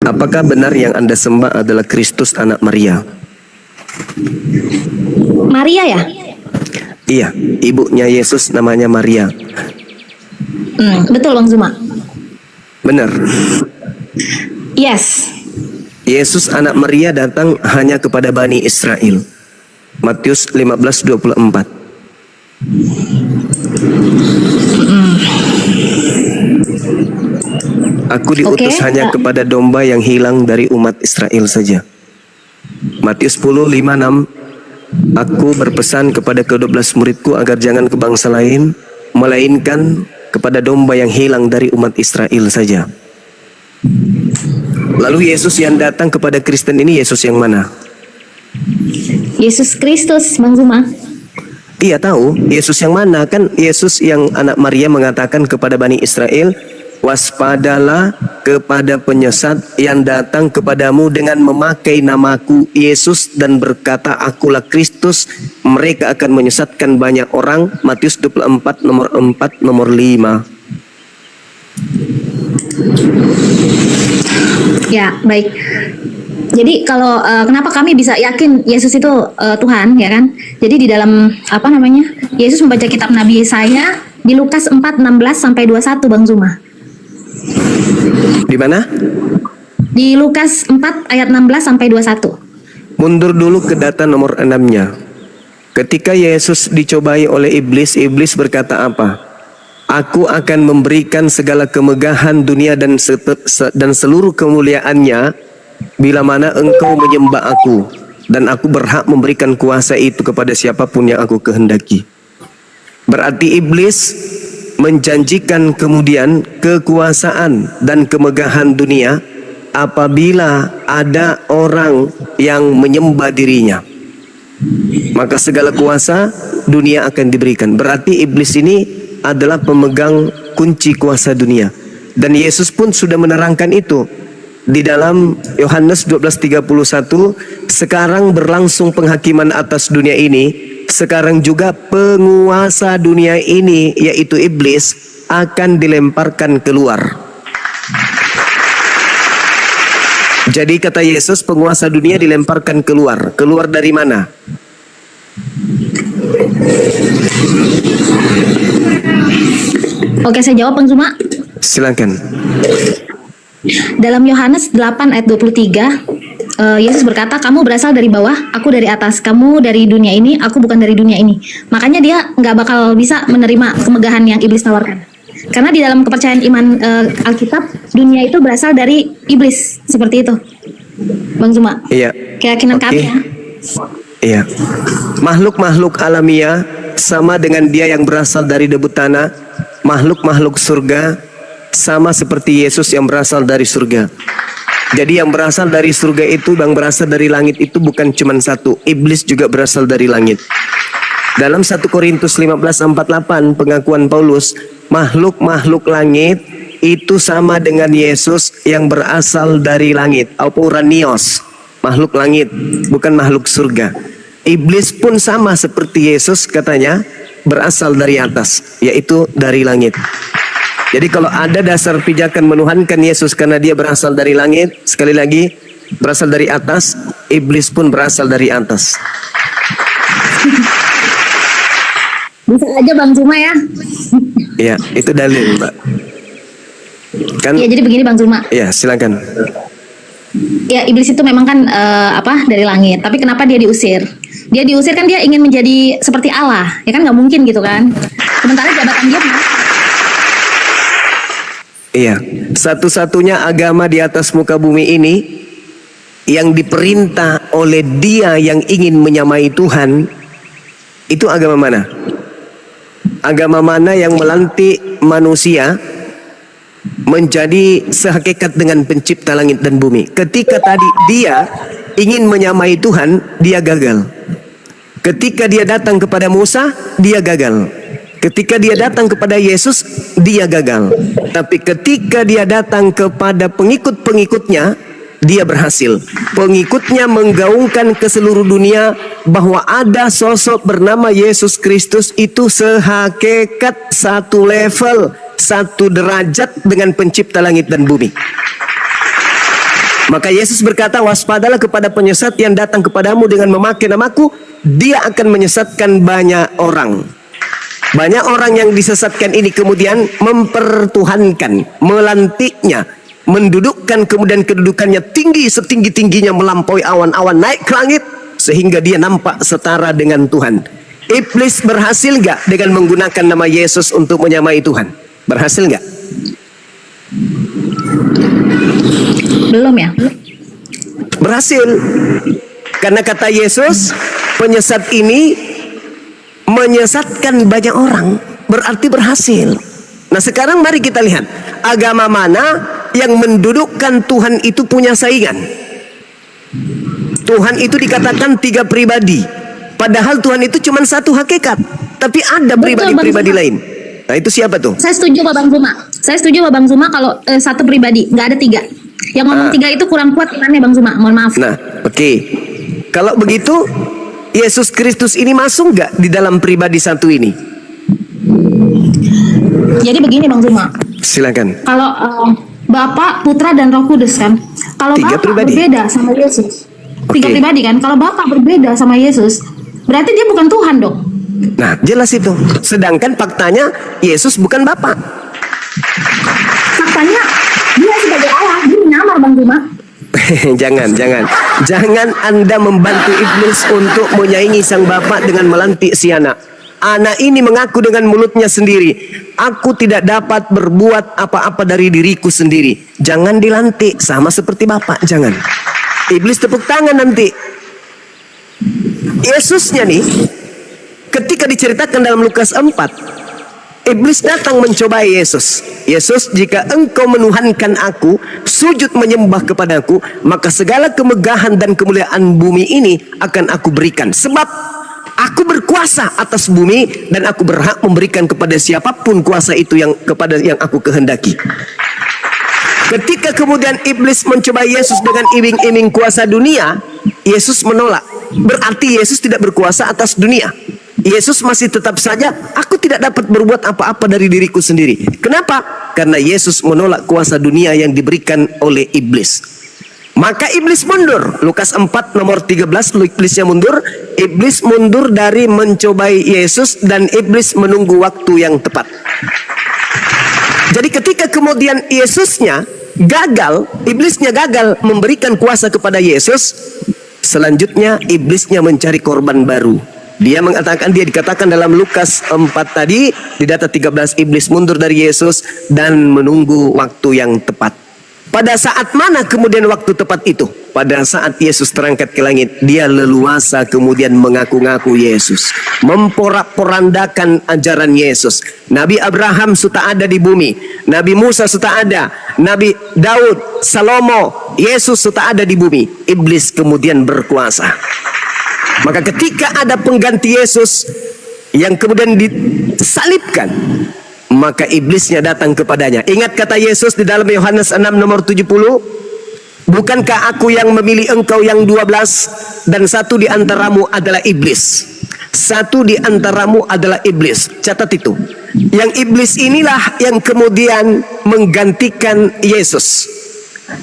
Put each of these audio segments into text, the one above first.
Apakah benar yang Anda sembah adalah Kristus anak Maria? Maria ya? Iya, ibunya Yesus namanya Maria. Betul Bang Zuma. Benar. Yes. Yesus anak Maria datang hanya kepada Bani Israel. Matius 15:24. Aku diutus hanya kepada domba yang hilang dari umat Israel saja. Matius 10:5-6. Aku berpesan kepada ke-12 muridku agar jangan ke bangsa lain, melainkan kepada domba yang hilang dari umat Israel saja. Lalu Yesus yang datang kepada Kristen ini Yesus yang mana? Yesus Kristus, Bang Zuma. Iya tahu, Yesus yang mana? Kan Yesus yang anak Maria mengatakan kepada Bani Israel, waspadalah kepada penyesat yang datang kepadamu dengan memakai namaku Yesus dan berkata akulah Kristus, mereka akan menyesatkan banyak orang. Matius 24 nomor 4 nomor 5. Ya, baik. Jadi kalau kenapa kami bisa yakin Yesus itu Tuhan, ya kan? Jadi di dalam Yesus membaca kitab Nabi Yesaya di Lukas 4:16 sampai 21 Bang Zuma. Di mana? Di Lukas 4 ayat 16 sampai 21. Mundur dulu ke data nomor 6-nya. Ketika Yesus dicobai oleh iblis, iblis berkata apa? Aku akan memberikan segala kemegahan dunia dan seluruh kemuliaannya bila mana engkau menyembah aku, dan aku berhak memberikan kuasa itu kepada siapapun yang aku kehendaki. Berarti iblis menjanjikan kemudian kekuasaan dan kemegahan dunia apabila ada orang yang menyembah dirinya. Maka segala kuasa dunia akan diberikan. Berarti iblis ini adalah pemegang kunci kuasa dunia. Dan Yesus pun sudah menerangkan itu. Di dalam Yohanes 12:31, sekarang berlangsung penghakiman atas dunia ini, sekarang juga penguasa dunia ini, yaitu iblis, akan dilemparkan keluar. Jadi kata Yesus, penguasa dunia dilemparkan keluar. Keluar dari mana? Oke, saya jawab Bang Zuma. Silakan. Dalam Yohanes 8 ayat 23, Yesus berkata, kamu berasal dari bawah, aku dari atas. Kamu dari dunia ini, aku bukan dari dunia ini. Makanya dia nggak bakal bisa menerima kemegahan yang iblis tawarkan. Karena di dalam kepercayaan iman Alkitab, dunia itu berasal dari iblis. Seperti itu, Bang Zuma. Iya. Keyakinan kami ya. Iya. Makhluk-makhluk alamiah sama dengan dia yang berasal dari debu tanah. Makhluk-makhluk surga sama seperti Yesus yang berasal dari surga. Jadi yang berasal dari surga itu, yang berasal dari langit itu bukan cuma satu. Iblis juga berasal dari langit. Dalam 1 Korintus 15:48 pengakuan Paulus, makhluk-makhluk langit itu sama dengan Yesus yang berasal dari langit. Apouranios, makhluk langit, bukan makhluk surga. Iblis pun sama seperti Yesus katanya berasal dari atas, yaitu dari langit. Jadi kalau ada dasar pijakan menuhankan Yesus karena dia berasal dari langit, sekali lagi berasal dari atas, iblis pun berasal dari atas. Bisa aja Bang Zuma ya. Ya, itu dalil, Mbak. Kan? Ya, jadi begini Bang Zuma. Ya, silakan. Ya, iblis itu memang kan dari langit. Tapi kenapa dia diusir? Dia diusir kan dia ingin menjadi seperti Allah. Ya kan nggak mungkin gitu kan. Sementara jabatan dia Iya, satu-satunya agama di atas muka bumi ini yang diperintah oleh dia yang ingin menyamai Tuhan, itu agama mana? Agama mana yang melantik manusia menjadi sehakikat dengan pencipta langit dan bumi? Ketika tadi dia ingin menyamai Tuhan, dia gagal. Ketika dia datang kepada Musa, dia gagal. Ketika dia datang kepada Yesus, dia gagal. Tapi ketika dia datang kepada pengikut-pengikutnya, dia berhasil. Pengikutnya menggaungkan ke seluruh dunia bahwa ada sosok bernama Yesus Kristus itu sehakikat satu level, satu derajat dengan pencipta langit dan bumi. Maka Yesus berkata, waspadalah kepada penyesat yang datang kepadamu dengan memakai namaku, dia akan menyesatkan banyak orang. Banyak orang yang disesatkan ini kemudian mempertuhankan, melantiknya, mendudukkan kemudian kedudukannya tinggi setinggi-tingginya melampaui awan-awan naik ke langit sehingga dia nampak setara dengan Tuhan. Iblis berhasil gak dengan menggunakan nama Yesus untuk menyamai Tuhan? Berhasil gak? Belum ya? Berhasil. Karena kata Yesus, penyesat ini menyesatkan banyak orang, berarti berhasil. Nah sekarang mari kita lihat, agama mana yang mendudukkan Tuhan itu punya saingan? Tuhan itu dikatakan 3 pribadi, padahal Tuhan itu cuma satu hakikat, tapi ada pribadi-pribadi lain. Nah itu siapa tuh? Saya setuju Bang Zuma. Saya setuju Bang Zuma kalau satu pribadi, nggak ada 3. Yang ngomong 3 itu kurang kuat imannya Bang Zuma. Mohon maaf. Nah, oke. Kalau begitu, Yesus Kristus ini masuk nggak di dalam pribadi satu ini? Jadi begini Bang Zuma. Silakan. Kalau Bapa, Putra dan Roh Kudus kan. Kalau 3 Bapa pribadi. berbeda sama Yesus. 3 Oke. pribadi kan. Kalau Bapa berbeda sama Yesus, berarti dia bukan Tuhan dong. Nah, jelas itu. Sedangkan faktanya Yesus bukan Bapa. Faktanya dia sebagai Allah, dia menyamar Bang Zuma. Jangan Anda membantu iblis untuk menyaingi sang Bapa dengan melantik si anak. Anak ini mengaku dengan mulutnya sendiri, aku tidak dapat berbuat apa-apa dari diriku sendiri. Jangan dilantik sama seperti Bapa, jangan. Iblis tepuk tangan nanti. Yesusnya nih, ketika diceritakan dalam Lukas 4, iblis datang mencobai Yesus. Yesus, jika engkau menuhankan aku, sujud menyembah kepadaku, maka segala kemegahan dan kemuliaan bumi ini akan aku berikan. Sebab aku berkuasa atas bumi dan aku berhak memberikan kepada siapapun kuasa itu yang kepada yang aku kehendaki. Ketika kemudian iblis mencobai Yesus dengan iming-iming kuasa dunia, Yesus menolak. Berarti Yesus tidak berkuasa atas dunia. Yesus masih tetap saja, aku tidak dapat berbuat apa-apa dari diriku sendiri. Kenapa? Karena Yesus menolak kuasa dunia yang diberikan oleh iblis. Maka iblis mundur. Lukas 4 nomor 13, iblisnya mundur. Iblis mundur dari mencobai Yesus dan iblis menunggu waktu yang tepat. Jadi ketika kemudian Yesusnya gagal, iblisnya gagal memberikan kuasa kepada Yesus, selanjutnya iblisnya mencari korban baru. Dia dikatakan dalam Lukas 4 tadi, di data 13, iblis mundur dari Yesus dan menunggu waktu yang tepat. Pada saat mana kemudian waktu tepat itu? Pada saat Yesus terangkat ke langit, dia leluasa kemudian mengaku-ngaku Yesus, memporak-porandakan ajaran Yesus. Nabi Abraham sudah ada di bumi, Nabi Musa sudah ada, Nabi Daud, Salomo, Yesus sudah ada di bumi. Iblis kemudian berkuasa. Maka ketika ada pengganti Yesus yang kemudian disalibkan, maka iblisnya datang kepadanya. Ingat kata Yesus di dalam Yohanes 6 nomor 70, bukankah aku yang memilih engkau yang 12 dan satu di antaramu adalah iblis. Satu di antaramu adalah iblis. Catat itu. Yang iblis inilah yang kemudian menggantikan Yesus.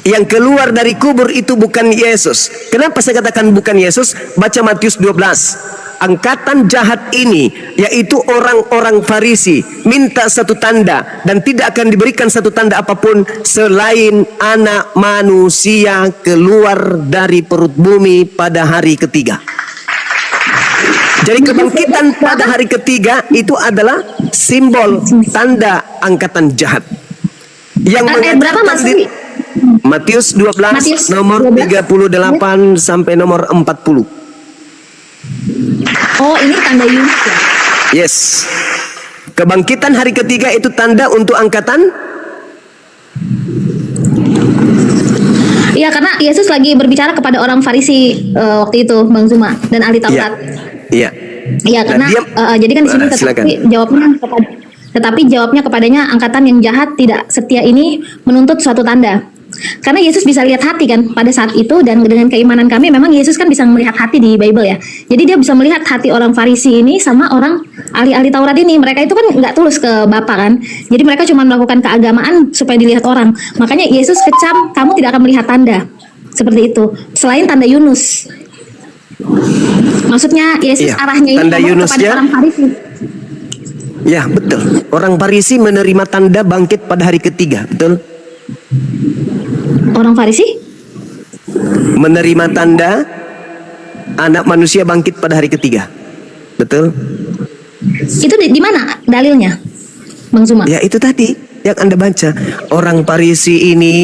Yang keluar dari kubur itu bukan Yesus. Kenapa saya katakan bukan Yesus? Baca Matius 12. Angkatan jahat ini, yaitu orang-orang Farisi, minta satu tanda dan tidak akan diberikan satu tanda apapun selain anak manusia keluar dari perut bumi pada hari ketiga. Jadi kebangkitan pada hari ketiga itu adalah simbol tanda angkatan jahat. Yang Berapa Mas? Matius 12 Matius nomor 38 sampai nomor 40. Oh, ini tanda Yunus ya? Yes. Kebangkitan hari ketiga itu tanda untuk angkatan. Iya, karena Yesus lagi berbicara kepada orang Farisi waktu itu, Bang Zuma, dan ahli Taurat. Iya. Iya, karena jadi kan di sini tetapi jawabnya kepadanya, angkatan yang jahat tidak setia ini menuntut suatu tanda. Karena Yesus bisa lihat hati kan pada saat itu, dan dengan keimanan kami memang Yesus kan bisa melihat hati di Bible ya. Jadi dia bisa melihat hati orang Farisi ini sama orang ahli-ahli Taurat ini. Mereka itu kan nggak tulus ke Bapa kan. Jadi mereka cuma melakukan keagamaan supaya dilihat orang. Makanya Yesus kecam, kamu tidak akan melihat tanda. Seperti itu. Selain tanda Yunus. Maksudnya Yesus Iya, arahnya ini tanda ngomong kepada Yunusnya. orang Farisi. Ya, betul. Orang Farisi menerima tanda bangkit pada hari ketiga, betul? Orang Farisi? Menerima tanda anak manusia bangkit pada hari ketiga. Betul? Itu di mana dalilnya, Bang Zuma? Ya, itu tadi yang Anda baca. Orang Farisi ini,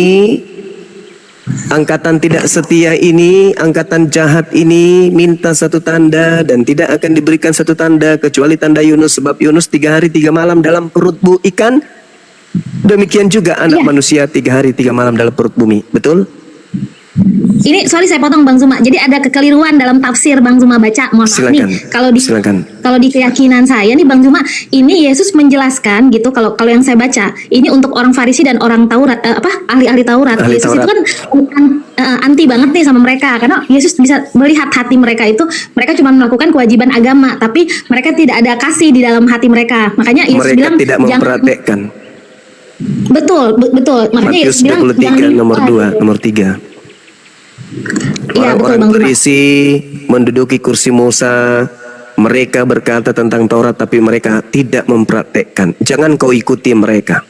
angkatan tidak setia ini, angkatan jahat ini minta satu tanda dan tidak akan diberikan satu tanda kecuali tanda Yunus, sebab Yunus 3 hari 3 malam dalam perut ikan. Demikian juga anak Iya. manusia 3 hari 3 malam dalam perut bumi. Betul? Ini sorry saya potong Bang Zuma. Jadi ada kekeliruan dalam tafsir Bang Zuma baca. Mohon maaf nih. Silakan. Silakan. Kalau di keyakinan saya nih Bang Zuma, ini Yesus menjelaskan gitu kalau yang saya baca, ini untuk orang Farisi dan orang Taurat ahli-ahli Taurat. Ahli Yesus Taurat. itu kan anti banget nih sama mereka karena Yesus bisa melihat hati mereka itu mereka cuma melakukan kewajiban agama tapi mereka tidak ada kasih di dalam hati mereka. Makanya Yesus Mereka bilang tidak memperhatikan. betul. Makanya Matius Yesus bilang 23 nomor 2, nomor 3. Iya, betul, Orang-orang Bang Zuma. Farisi menduduki kursi Musa, mereka berkata tentang Taurat tapi mereka tidak mempraktekkan. Jangan kau ikuti mereka.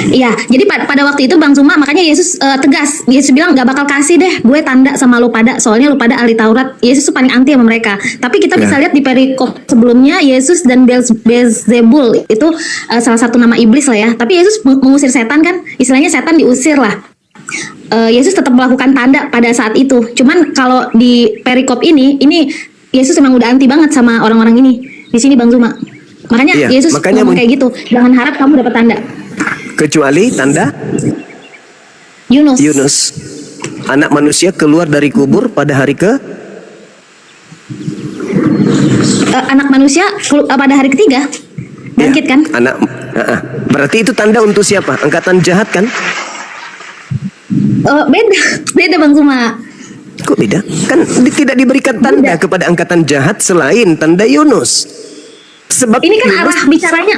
Iya, jadi pada waktu itu Bang Zuma makanya Yesus tegas. Yesus bilang nggak bakal kasih deh gue tanda sama lu pada, soalnya lu pada ahli Taurat. Yesus tuh paling anti sama mereka. Tapi kita bisa Ya. lihat di perikop sebelumnya Yesus dan Beelzebul itu salah satu nama iblis lah ya. Tapi Yesus mengusir setan kan, istilahnya setan diusir lah. Yesus tetap melakukan tanda pada saat itu. Cuman kalau di perikop ini Yesus memang udah anti banget sama orang-orang ini. Di sini Bang Zuma. Makanya Iya, Yesus makanya ngomong kayak gitu. Jangan harap kamu dapat tanda. Kecuali tanda Yunus. Yunus. Anak manusia keluar dari kubur pada hari Anak manusia pada hari ketiga bangkit Ya, kan? Berarti itu tanda untuk siapa? Angkatan jahat kan? Beda Bang Zuma. Kok beda? Kan tidak diberikan tanda kepada angkatan jahat selain tanda Yunus. Sebab Ini kan Yunus- arah bicaranya.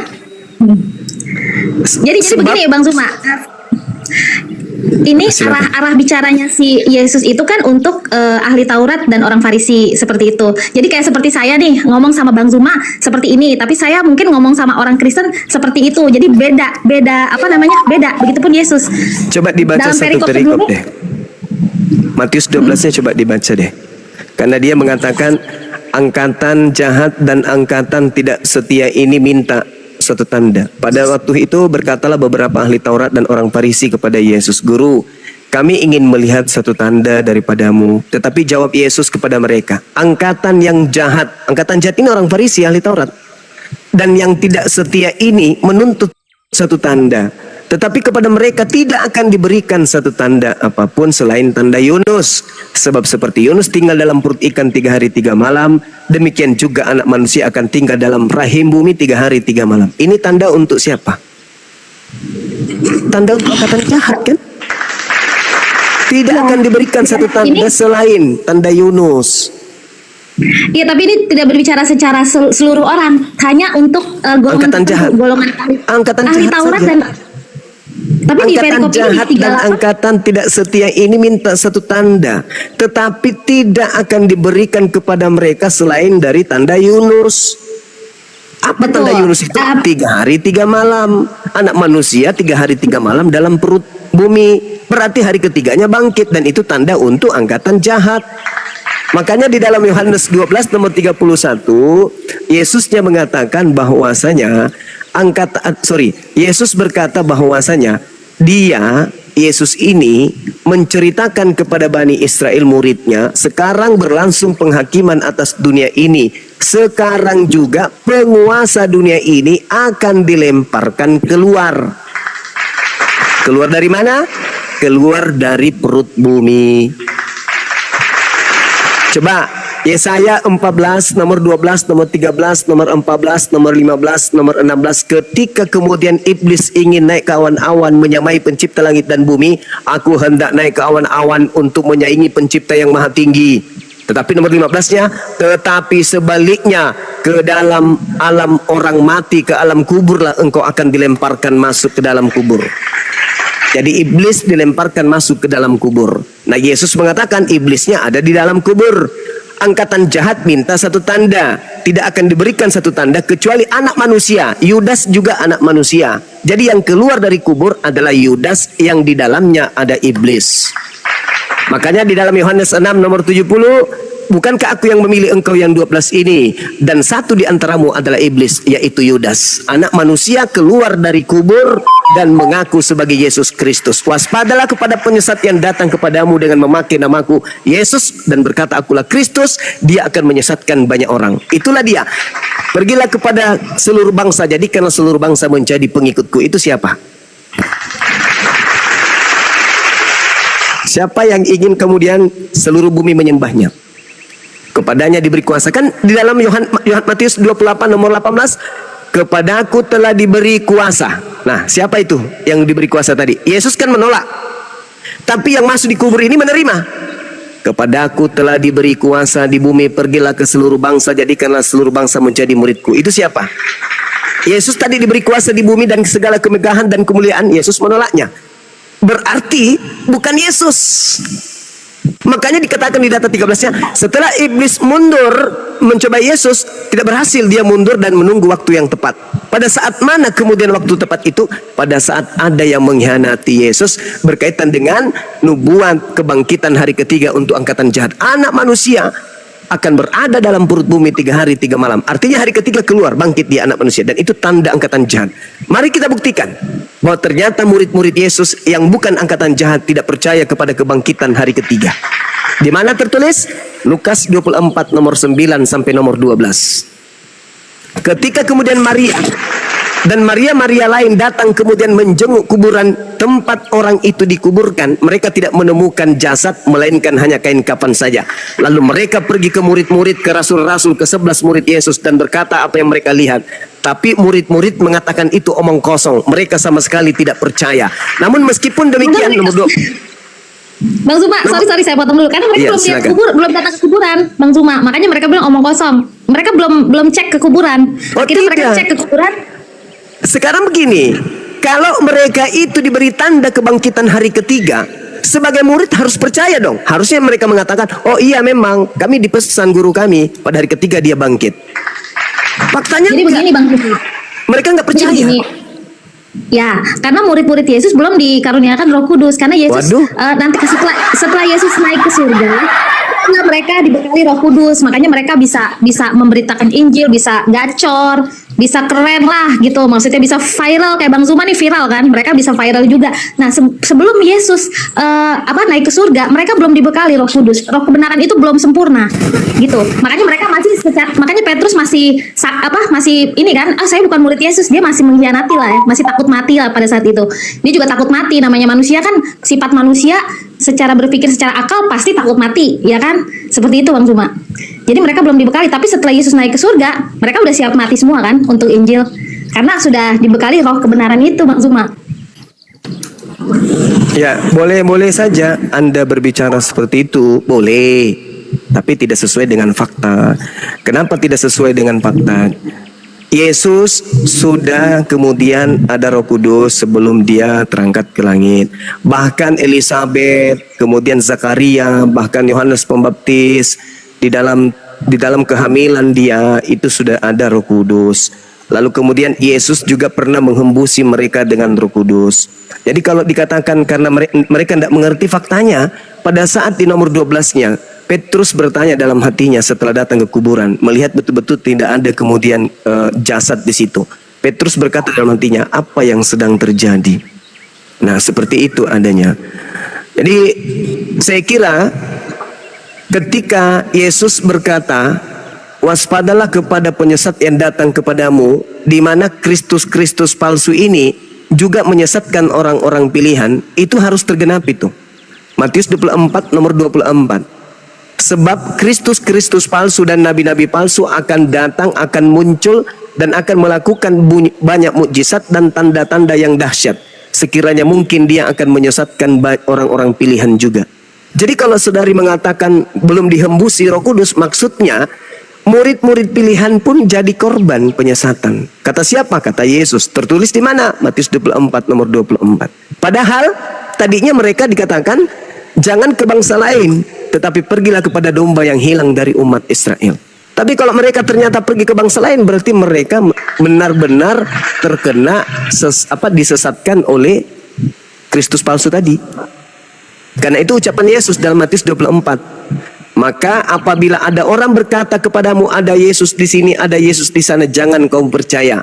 Jadi sebab- begini ya Bang Zuma. Ini Silakan. arah bicaranya si Yesus itu kan untuk ahli Taurat dan orang Farisi seperti itu. Jadi kayak seperti saya nih ngomong sama Bang Zuma seperti ini, tapi saya mungkin ngomong sama orang Kristen seperti itu. Jadi beda beda. Begitupun Yesus. Coba dibaca Dalam satu perikop perikop sebelumnya- deh. Matius 12-nya coba dibaca deh. Karena dia mengatakan angkatan jahat dan angkatan tidak setia ini minta suatu tanda. Pada waktu itu berkatalah beberapa ahli Taurat dan orang Farisi kepada Yesus, "Guru, kami ingin melihat satu tanda daripadamu." Tetapi jawab Yesus kepada mereka, angkatan yang jahat, angkatan jahat ini orang Farisi, ahli Taurat, dan yang tidak setia ini menuntut satu tanda. Tetapi kepada mereka tidak akan diberikan satu tanda apapun selain tanda Yunus. Sebab seperti Yunus tinggal dalam perut ikan 3 hari 3 malam, demikian juga anak manusia akan tinggal dalam rahim bumi 3 hari 3 malam. Ini tanda untuk siapa? Tanda untuk angkatan jahat kan? Tidak akan diberikan satu tanda selain tanda Yunus. Iya, tapi ini tidak berbicara secara seluruh orang, hanya untuk Angkatan jahat. golongan Angkatan ahli jahat Taurat saja. dan tapi di Angkatan perikop ini jahat di dan 38 angkatan tidak setia ini minta satu tanda, tetapi tidak akan diberikan kepada mereka selain dari tanda Yunus. Apa Betul. tanda Yunus itu? 3 hari 3 malam. Anak manusia 3 hari 3 malam dalam perut bumi. Berarti hari ketiganya bangkit, dan itu tanda untuk angkatan jahat. Makanya di dalam Yohanes 12 nomor 31, Yesusnya mengatakan bahwasanya Yesus berkata bahwasanya Yesus ini menceritakan kepada Bani Israel muridnya, sekarang berlangsung penghakiman atas dunia ini. Sekarang juga penguasa dunia ini akan dilemparkan keluar. Keluar dari mana? Keluar dari perut bumi. Coba Yesaya 14 nomor 12 nomor 13 nomor 14 nomor 15 nomor 16, ketika kemudian iblis ingin naik ke awan-awan menyamai pencipta langit dan bumi, aku hendak naik ke awan-awan untuk menyaingi pencipta yang maha tinggi. Tetapi nomor 15-nya, tetapi sebaliknya ke dalam alam orang mati, ke alam kuburlah engkau akan dilemparkan masuk ke dalam kubur. Jadi iblis dilemparkan masuk ke dalam kubur. Nah, Yesus mengatakan iblisnya ada di dalam kubur. Angkatan jahat minta satu tanda, tidak akan diberikan satu tanda kecuali anak manusia. Yudas juga anak manusia. Jadi yang keluar dari kubur adalah Yudas yang di dalamnya ada iblis. Makanya di dalam Yohanes 6 nomor 70, bukankah aku yang memilih engkau yang 12 ini, dan satu di antaramu adalah iblis, yaitu Yudas. Anak manusia keluar dari kubur dan mengaku sebagai Yesus Kristus. Waspadalah kepada penyesat yang datang kepadamu dengan memakai namaku Yesus dan berkata akulah Kristus. Dia akan menyesatkan banyak orang. Itulah dia. Pergilah kepada seluruh bangsa, jadikanlah seluruh bangsa menjadi pengikutku. Itu siapa? Siapa yang ingin kemudian seluruh bumi menyembahnya? Kepadanya diberi kuasa. Kan di dalam Matius 28 nomor 18, kepadaku telah diberi kuasa. Nah, siapa itu yang diberi kuasa tadi? Yesus kan menolak. Tapi yang masuk di kubur ini menerima. Kepadaku telah diberi kuasa di bumi, pergilah ke seluruh bangsa, jadikanlah seluruh bangsa menjadi muridku. Itu siapa? Yesus tadi diberi kuasa di bumi dan segala kemegahan dan kemuliaan. Yesus menolaknya. Berarti bukan Yesus. Makanya dikatakan di data 13-nya, setelah iblis mundur mencoba Yesus, tidak berhasil, dia mundur dan menunggu waktu yang tepat. Pada saat mana kemudian waktu tepat itu? Pada saat ada yang mengkhianati Yesus berkaitan dengan nubuat kebangkitan hari ketiga untuk angkatan jahat. Anak manusia akan berada dalam perut bumi 3 hari 3 malam. Artinya hari ketiga keluar, bangkit dia anak manusia. Dan itu tanda angkatan jahat. Mari kita buktikan bahwa ternyata murid-murid Yesus yang bukan angkatan jahat tidak percaya kepada kebangkitan hari ketiga. Di mana tertulis? Lukas 24 nomor 9 sampai nomor 12. Ketika kemudian Maria dan Maria lain datang kemudian menjenguk kuburan tempat orang itu dikuburkan, mereka tidak menemukan jasad melainkan hanya kain kafan saja. Lalu mereka pergi ke murid-murid, ke rasul-rasul, ke 11 murid Yesus dan berkata apa yang mereka lihat. Tapi murid-murid mengatakan itu omong kosong. Mereka sama sekali tidak percaya. Namun meskipun demikian, nomor 2. Bang Zuma, sorry saya potong dulu karena mereka belum lihat kubur, belum datang ke kuburan, Bang Zuma. Makanya mereka bilang omong kosong. Mereka belum cek ke kuburan. Akhirnya mereka cek ke kuburan. Sekarang begini, kalau mereka itu diberi tanda kebangkitan hari ketiga, sebagai murid harus percaya dong. Harusnya mereka mengatakan, oh iya memang kami dipesan guru kami pada hari ketiga dia bangkit. Faktanya jadi begini Bang Zuma. Mereka nggak percaya. Ya, karena murid-murid Yesus belum dikaruniakan Roh Kudus. Karena Yesus nanti setelah Yesus naik ke surga, mereka dibekali Roh Kudus. Makanya mereka bisa memberitakan Injil, bisa gacor, bisa keren lah gitu. Maksudnya bisa viral kayak Bang Zuma nih viral kan. Mereka bisa viral juga. Nah, sebelum Yesus naik ke surga, mereka belum dibekali Roh Kudus. Roh kebenaran itu belum sempurna gitu. Makanya mereka makanya Petrus masih ini kan, saya bukan murid Yesus, dia masih mengkhianati lah ya, masih takut mati lah pada saat itu. Dia juga takut mati, namanya manusia kan, sifat manusia secara berpikir secara akal pasti takut mati, ya kan? Seperti itu Bang Zuma. Jadi mereka belum dibekali, tapi setelah Yesus naik ke surga, mereka udah siap mati semua kan untuk Injil. Karena sudah dibekali roh kebenaran itu Bang Zuma. Ya, boleh saja Anda berbicara seperti itu, boleh. Tapi tidak sesuai dengan fakta. Kenapa tidak sesuai dengan fakta? Yesus sudah kemudian ada Roh Kudus sebelum dia terangkat ke langit. Bahkan Elizabeth, kemudian Zakaria, bahkan Yohanes Pembaptis di dalam kehamilan dia itu sudah ada Roh Kudus. Lalu kemudian Yesus juga pernah menghembusi mereka dengan Roh Kudus. Jadi kalau dikatakan karena mereka tidak mengerti faktanya, pada saat di nomor 12-nya Petrus bertanya dalam hatinya setelah datang ke kuburan, melihat betul-betul tidak ada kemudian jasad di situ. Petrus berkata dalam hatinya, apa yang sedang terjadi? Nah, seperti itu adanya. Jadi saya kira ketika Yesus berkata, waspadalah kepada penyesat yang datang kepadamu, di mana Kristus palsu ini juga menyesatkan orang-orang pilihan, itu harus tergenap itu. Matius 24 nomor 24. Sebab Kristus palsu dan nabi-nabi palsu akan datang, akan muncul dan akan melakukan banyak mukjizat dan tanda-tanda yang dahsyat. Sekiranya mungkin dia akan menyesatkan orang-orang pilihan juga. Jadi kalau saudari mengatakan belum dihembusi Roh Kudus, maksudnya Murid-murid pilihan pun jadi korban penyesatan. Kata siapa? Kata Yesus. Tertulis di mana? Matius 24 nomor 24. Padahal tadinya mereka dikatakan jangan ke bangsa lain, tetapi pergilah kepada domba yang hilang dari umat Israel. Tapi kalau mereka ternyata pergi ke bangsa lain, berarti mereka benar-benar terkena disesatkan oleh Kristus palsu tadi. Karena itu ucapan Yesus dalam Matius 24. Maka apabila ada orang berkata kepadamu ada Yesus di sini, ada Yesus di sana, jangan kau percaya.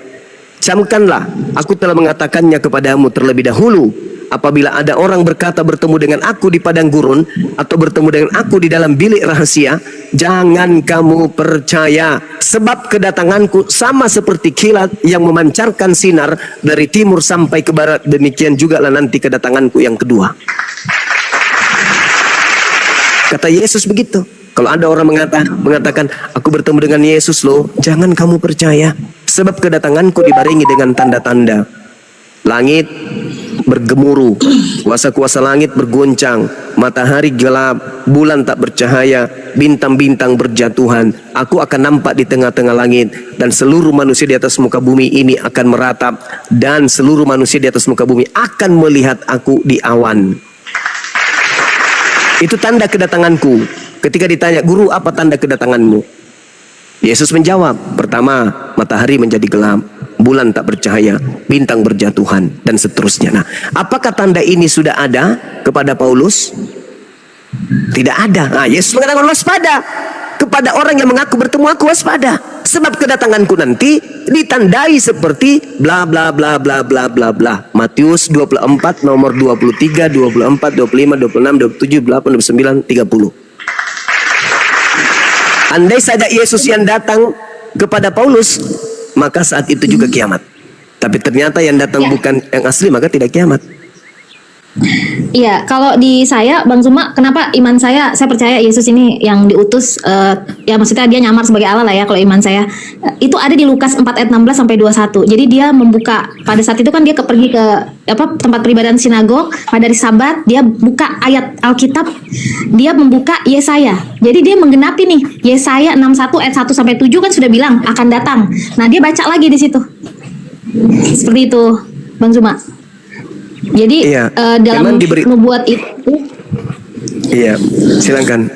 Camkanlah, aku telah mengatakannya kepadamu terlebih dahulu. Apabila ada orang berkata bertemu dengan aku di padang gurun atau bertemu dengan aku di dalam bilik rahasia, jangan kamu percaya. Sebab kedatanganku sama seperti kilat yang memancarkan sinar dari timur sampai ke barat. Demikian juga lah nanti kedatanganku yang kedua. Kata Yesus begitu. Kalau ada orang mengatakan aku bertemu dengan Yesus loh, jangan kamu percaya. Sebab kedatanganku dibarengi dengan tanda-tanda. Langit bergemuruh, kuasa-kuasa langit bergoncang, matahari gelap, bulan tak bercahaya, bintang-bintang berjatuhan. Aku akan nampak di tengah-tengah langit, dan seluruh manusia di atas muka bumi ini akan meratap, dan seluruh manusia di atas muka bumi akan melihat aku di awan. Itu tanda kedatanganku. Ketika ditanya, guru apa tanda kedatanganmu? Yesus menjawab, pertama, matahari menjadi gelap, bulan tak bercahaya, bintang berjatuhan, dan seterusnya. Nah, apakah tanda ini sudah ada kepada Paulus? Tidak ada. Nah, Yesus mengatakan waspada. Kepada orang yang mengaku bertemu aku waspada. Sebab kedatanganku nanti ditandai seperti bla bla bla bla bla bla bla. Matius 24 nomor 23, 24, 25, 26, 27, 28, 29, 30. Andai saja Yesus yang datang kepada Paulus, maka saat itu juga kiamat. Tapi ternyata yang datang bukan yang asli, maka tidak kiamat. Iya, kalau di saya, Bang Zuma, kenapa iman saya percaya Yesus ini yang diutus, ya maksudnya dia nyamar sebagai Allah lah ya kalau iman saya. Itu ada di Lukas 4 ayat 16 sampai 21. Jadi dia membuka, pada saat itu kan dia pergi ke tempat peribadahan sinagog, pada hari Sabat dia buka ayat Alkitab, dia membuka Yesaya. Jadi dia menggenapi nih, Yesaya 61 ayat 1 sampai 7 kan sudah bilang akan datang. Nah, dia baca lagi di situ. Seperti itu, Bang Zuma. Jadi iya, dalam nubuat itu, iya, silakan.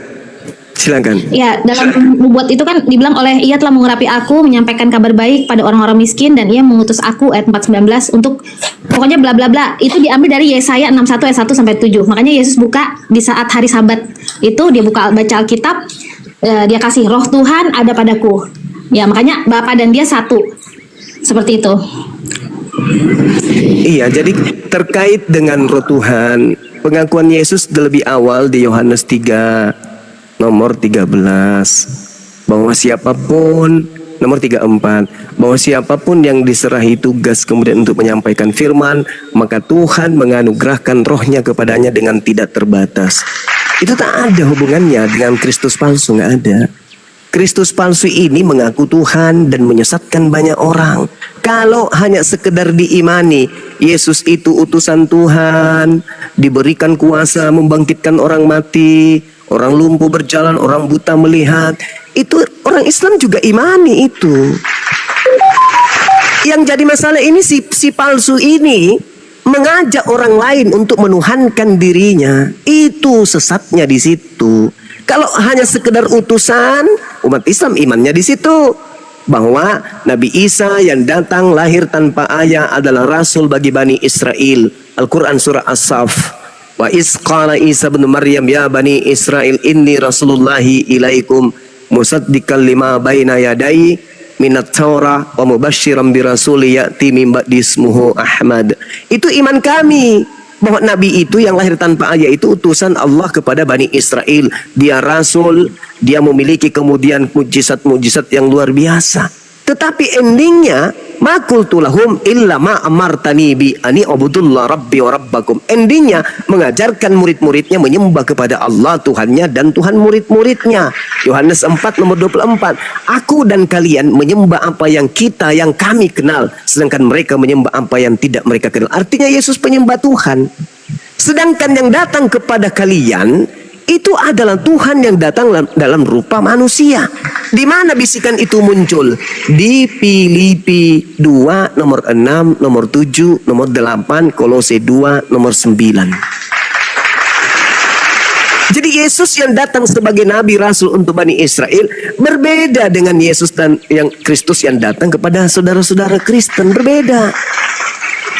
Ya, dalam nubuat itu kan dibilang oleh ia telah mengurapi aku, menyampaikan kabar baik pada orang-orang miskin, dan ia mengutus aku ayat 4:19 untuk pokoknya bla bla bla. Itu diambil dari Yesaya 61 ayat 1 sampai 7. Makanya Yesus buka di saat hari Sabat itu, dia baca Alkitab, dia kasih roh Tuhan ada padaku. Ya, makanya Bapa dan dia satu. Seperti itu. Iya, jadi terkait dengan roh Tuhan, pengakuan Yesus lebih awal di Yohanes 3 nomor 13, bahwa siapapun, nomor 34, bahwa siapapun yang diserahi tugas kemudian untuk menyampaikan firman, maka Tuhan menganugerahkan rohnya kepadanya dengan tidak terbatas. Itu tak ada hubungannya dengan Kristus palsu, nggak ada. Kristus palsu ini mengaku Tuhan dan menyesatkan banyak orang. Kalau hanya sekedar diimani, Yesus itu utusan Tuhan, diberikan kuasa membangkitkan orang mati, orang lumpuh berjalan, orang buta melihat, itu orang Islam juga imani itu. Yang jadi masalah ini si palsu ini mengajak orang lain untuk menuhankan dirinya. Itu sesatnya di situ. Kalau hanya sekedar utusan, umat Islam imannya di situ, bahwa Nabi Isa yang datang lahir tanpa ayah adalah rasul bagi Bani Israel. Al-Quran surah As-Saff. Wa isqala Isa bin Maryam ya Bani Israel inni rasulullahi ilaikum musaddiqan lima baina yadai minat Taurah wa mubasysyiran bi rasuli ya'ti min ba'di ismuhu Ahmad. Itu iman kami, bahwa Nabi itu yang lahir tanpa ayah itu utusan Allah kepada Bani Israel. Dia rasul, dia memiliki kemudian mujizat-mujizat yang luar biasa. Tetapi endingnya, ma qultu lahum illa ma amartani bi ani ubudullah rabbi wa rabbakum. Endingnya mengajarkan murid-muridnya menyembah kepada Allah Tuhannya dan Tuhan murid-muridnya. Yohanes 4 nomor 24. Aku dan kalian menyembah apa yang kami kenal, sedangkan mereka menyembah apa yang tidak mereka kenal. Artinya Yesus penyembah Tuhan. Sedangkan yang datang kepada kalian itu adalah Tuhan yang datang dalam rupa manusia. Di mana bisikan itu muncul? Di Filipi 2 nomor 6, nomor 7, nomor 8, Kolose 2 nomor 9. Jadi Yesus yang datang sebagai nabi rasul untuk Bani Israel berbeda dengan Yesus dan yang Kristus yang datang kepada saudara-saudara Kristen, berbeda.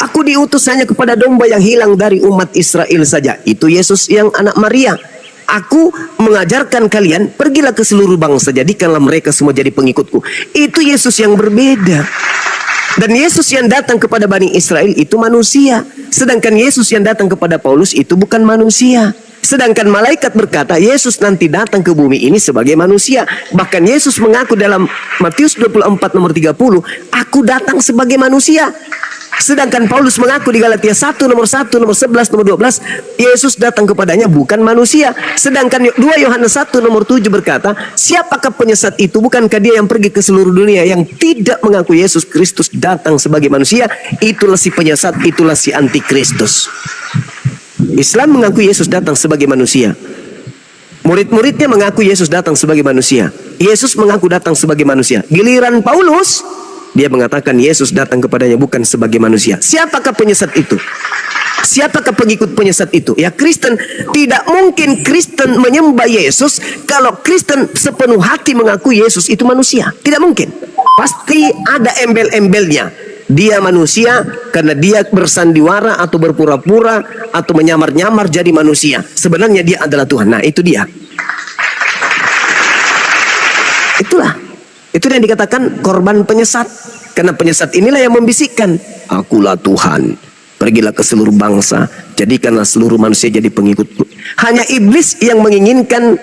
Aku diutus hanya kepada domba yang hilang dari umat Israel saja. Itu Yesus yang anak Maria. Aku mengajarkan kalian, pergilah ke seluruh bangsa, jadikanlah mereka semua jadi pengikutku. Itu Yesus yang berbeda. Dan Yesus yang datang kepada Bani Israel itu manusia. Sedangkan Yesus yang datang kepada Paulus itu bukan manusia. Sedangkan malaikat berkata, Yesus nanti datang ke bumi ini sebagai manusia. Bahkan Yesus mengaku dalam Matius 24 nomor 30, aku datang sebagai manusia. Sedangkan Paulus mengaku di Galatia 1 nomor 1, nomor 11, nomor 12, Yesus datang kepadanya bukan manusia. Sedangkan 2 Yohanes 1 nomor 7 berkata, siapakah penyesat itu? Bukankah dia yang pergi ke seluruh dunia yang tidak mengaku Yesus Kristus datang sebagai manusia? Itulah si penyesat, itulah si antikristus. Islam mengaku Yesus datang sebagai manusia. Murid-muridnya mengaku Yesus datang sebagai manusia. Yesus mengaku datang sebagai manusia. Giliran Paulus, dia mengatakan Yesus datang kepadanya bukan sebagai manusia. Siapakah penyesat itu? Siapakah pengikut penyesat itu? Ya Kristen. Tidak mungkin Kristen menyembah Yesus kalau Kristen sepenuh hati mengaku Yesus itu manusia. Tidak mungkin. Pasti ada embel-embelnya. Dia manusia karena dia bersandiwara atau berpura-pura atau menyamar-nyamar jadi manusia. Sebenarnya dia adalah Tuhan. Nah, itu dia. Itulah. Itu yang dikatakan korban penyesat. Karena penyesat inilah yang membisikkan, akulah Tuhan. Pergilah ke seluruh bangsa, jadikanlah seluruh manusia jadi pengikutku. Hanya iblis yang menginginkan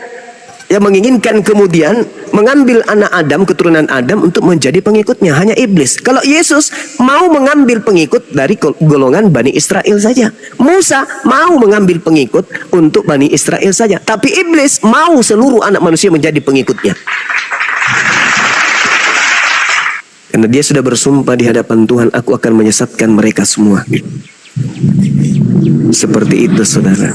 kemudian mengambil anak Adam, keturunan Adam untuk menjadi pengikutnya. Hanya iblis. Kalau Yesus mau mengambil pengikut dari golongan Bani Israel saja. Musa mau mengambil pengikut untuk Bani Israel saja. Tapi iblis mau seluruh anak manusia menjadi pengikutnya. Karena dia sudah bersumpah di hadapan Tuhan, aku akan menyesatkan mereka semua. Seperti itu, saudara.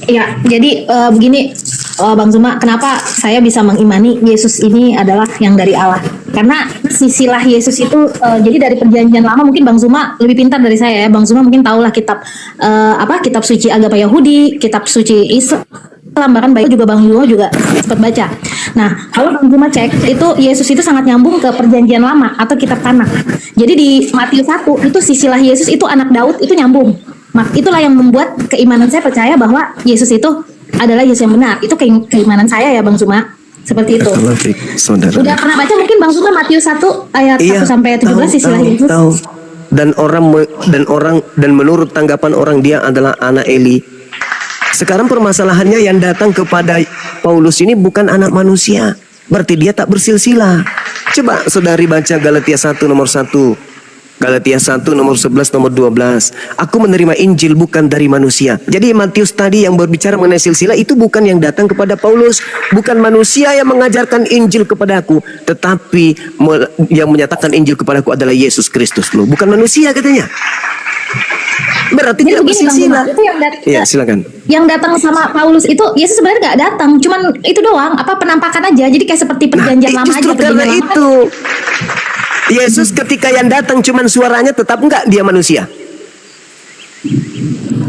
Ya, jadi begini, Bang Zuma, kenapa saya bisa mengimani Yesus ini adalah yang dari Allah? Karena sisilah Yesus itu, jadi dari perjanjian lama mungkin Bang Zuma lebih pintar dari saya ya. Bang Zuma mungkin tahulah kitab kitab suci agama Yahudi, kitab suci Islam, bahkan baik juga Bang Zuma juga sempat baca. Nah, kalau Bang Zuma cek itu Yesus itu sangat nyambung ke perjanjian lama atau kitab Tanakh. Jadi di Matius 1 itu sisilah Yesus itu anak Daud itu nyambung. Itulah yang membuat keimanan saya percaya bahwa Yesus itu adalah Yesus yang benar. Itu keimanan saya ya Bang Zuma. Seperti itu. Saudara. Udah pernah baca mungkin Bang Zuma Matius 1 ayat 1 sampai 17 sisilah Yesus. Tahu. Dan menurut tanggapan orang dia adalah anak Eli. Sekarang permasalahannya yang datang kepada Paulus ini bukan anak manusia. Berarti dia tak bersilsilah. Coba saudari baca Galatia 1 nomor 1. Galatia 1 nomor 11 nomor 12. Aku menerima Injil bukan dari manusia. Jadi Matius tadi yang berbicara mengenai silsilah itu bukan yang datang kepada Paulus. Bukan manusia yang mengajarkan Injil kepadaku. Tetapi yang menyatakan Injil kepadaku adalah Yesus Kristus. Loh, bukan manusia katanya. Berarti tidak bersilsilah. Ya, silakan. Yang datang sama Paulus itu Yesus sebenarnya nggak datang, cuman itu doang, penampakan aja. Jadi kayak seperti perjanjian lama aja. Karena itu Yesus ketika yang datang cuman suaranya, tetap enggak dia manusia.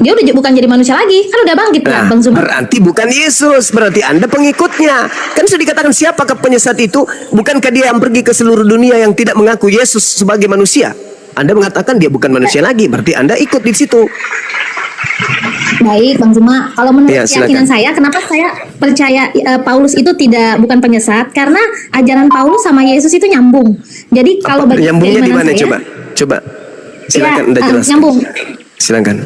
Dia udah bukan jadi manusia lagi, kan udah bangkit lah, Bang Zuma. Berarti bukan Yesus, berarti Anda pengikutnya. Kan sudah dikatakan siapakah penyesat itu? Bukankah dia yang pergi ke seluruh dunia yang tidak mengaku Yesus sebagai manusia? Anda mengatakan dia bukan manusia lagi, berarti Anda ikut di situ. Baik, Bang Zuma. Kalau menurut keyakinan saya, kenapa saya percaya Paulus itu bukan penyesat? Karena ajaran Paulus sama Yesus itu nyambung. Jadi kalau bagi nyambungnya di mana? Coba. Silakan Anda jelaskan. Nyambung. Silakan.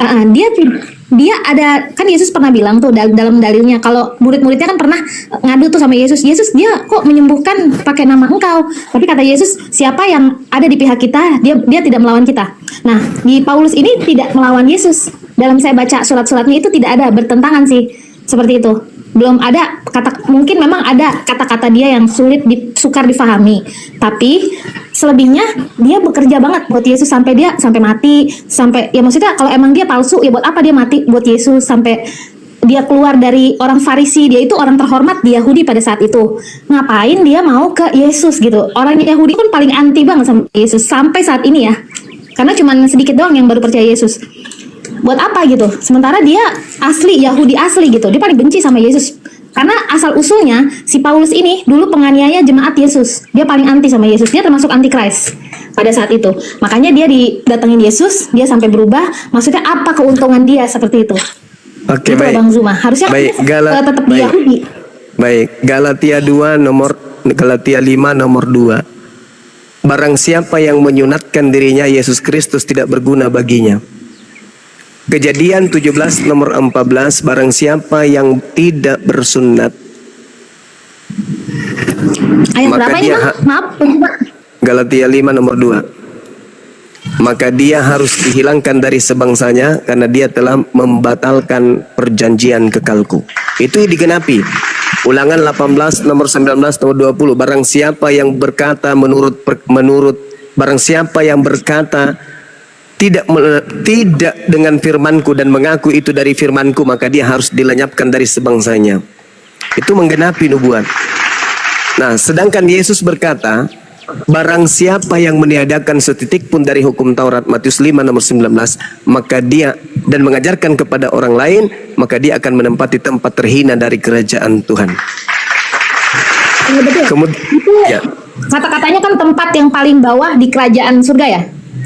Dia ada, kan Yesus pernah bilang tuh dalam dalilnya, kalau murid-muridnya kan pernah ngadu tuh sama Yesus, dia kok menyembuhkan pakai nama engkau? Tapi kata Yesus, siapa yang ada di pihak kita, dia tidak melawan kita. Nah, di Paulus ini tidak melawan Yesus. Dalam saya baca surat-suratnya itu tidak ada bertentangan sih, seperti itu. Belum ada mungkin memang ada kata-kata dia yang sukar difahami, tapi selebihnya dia bekerja banget buat Yesus sampai mati, ya maksudnya kalau emang dia palsu ya buat apa dia mati buat Yesus sampai dia keluar dari orang Farisi, dia itu orang terhormat di Yahudi pada saat itu. Ngapain dia mau ke Yesus gitu? Orang Yahudi kan paling anti banget sama Yesus sampai saat ini ya. Karena cuma sedikit doang yang baru percaya Yesus. Buat apa gitu? Sementara dia asli Yahudi asli gitu. Dia paling benci sama Yesus. Karena asal usulnya si Paulus ini dulu penganiaya jemaat Yesus. Dia paling anti sama Yesus. Dia termasuk antikris pada saat itu. Makanya dia didatengin Yesus, dia sampai berubah. Maksudnya apa keuntungan dia seperti itu? Oke, Gitu baik. Bang Zuma. Harusnya Baik, tetap di baik. Yahudi. Baik, Galatia 5 nomor 2. Barang siapa yang menyunatkan dirinya, Yesus Kristus tidak berguna baginya. Kejadian 17 nomor 14, barang siapa yang tidak bersunat, Ayat maka berapa ini dia Bang? Maaf, Bang. Galatia 5 nomor 2. Maka dia harus dihilangkan dari sebangsanya karena dia telah membatalkan perjanjian kekalku. Itu digenapi. Ulangan 18 nomor 19 nomor 20. Barang siapa yang berkata barang siapa yang berkata tidak dengan firmanku dan mengaku itu dari firmanku, maka dia harus dilenyapkan dari sebangsanya. Itu menggenapi nubuat. Nah, sedangkan Yesus berkata, barang siapa yang meniadakan setitik pun dari hukum Taurat, Matius 5 nomor 19, maka dia dan mengajarkan kepada orang lain, maka dia akan menempati tempat terhina dari kerajaan Tuhan. Iya, betul. Kemudian, Itu ya. kata-katanya kan tempat yang paling bawah di kerajaan surga ya.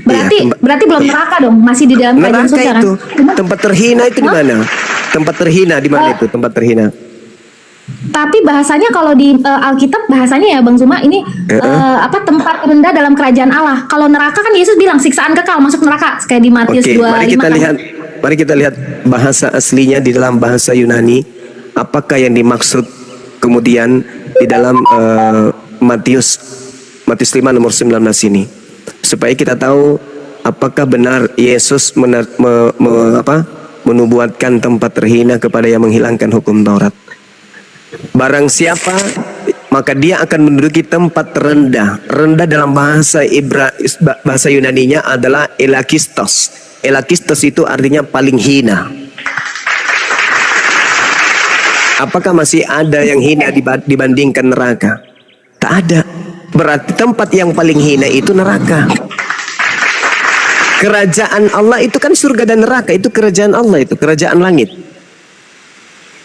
Iya, Berarti belum neraka dong, masih di dalam kerajaan Neraka surga kan? itu, tempat terhina itu di mana? Tempat terhina di mana itu? Tempat terhina. Tapi bahasanya kalau di Alkitab bahasanya ya Bang Zuma ini tempat rendah dalam kerajaan Allah. Kalau neraka kan Yesus bilang siksaan kekal masuk neraka kayak di Matius Oke, 25. mari kita lihat bahasa aslinya di dalam bahasa Yunani. Apakah yang dimaksud kemudian di dalam Matius 5 nomor 19 ini, supaya kita tahu apakah benar Yesus menubuatkan tempat terhina kepada yang menghilangkan hukum Taurat. Barang siapa, maka dia akan menduduki tempat terendah. Rendah dalam bahasa Yunaninya adalah elakistos. Elakistos itu artinya paling hina. Apakah masih ada yang hina dibandingkan neraka? Tak ada. Berarti tempat yang paling hina itu neraka. Kerajaan Allah itu kan surga dan neraka. Itu kerajaan Allah, itu kerajaan langit.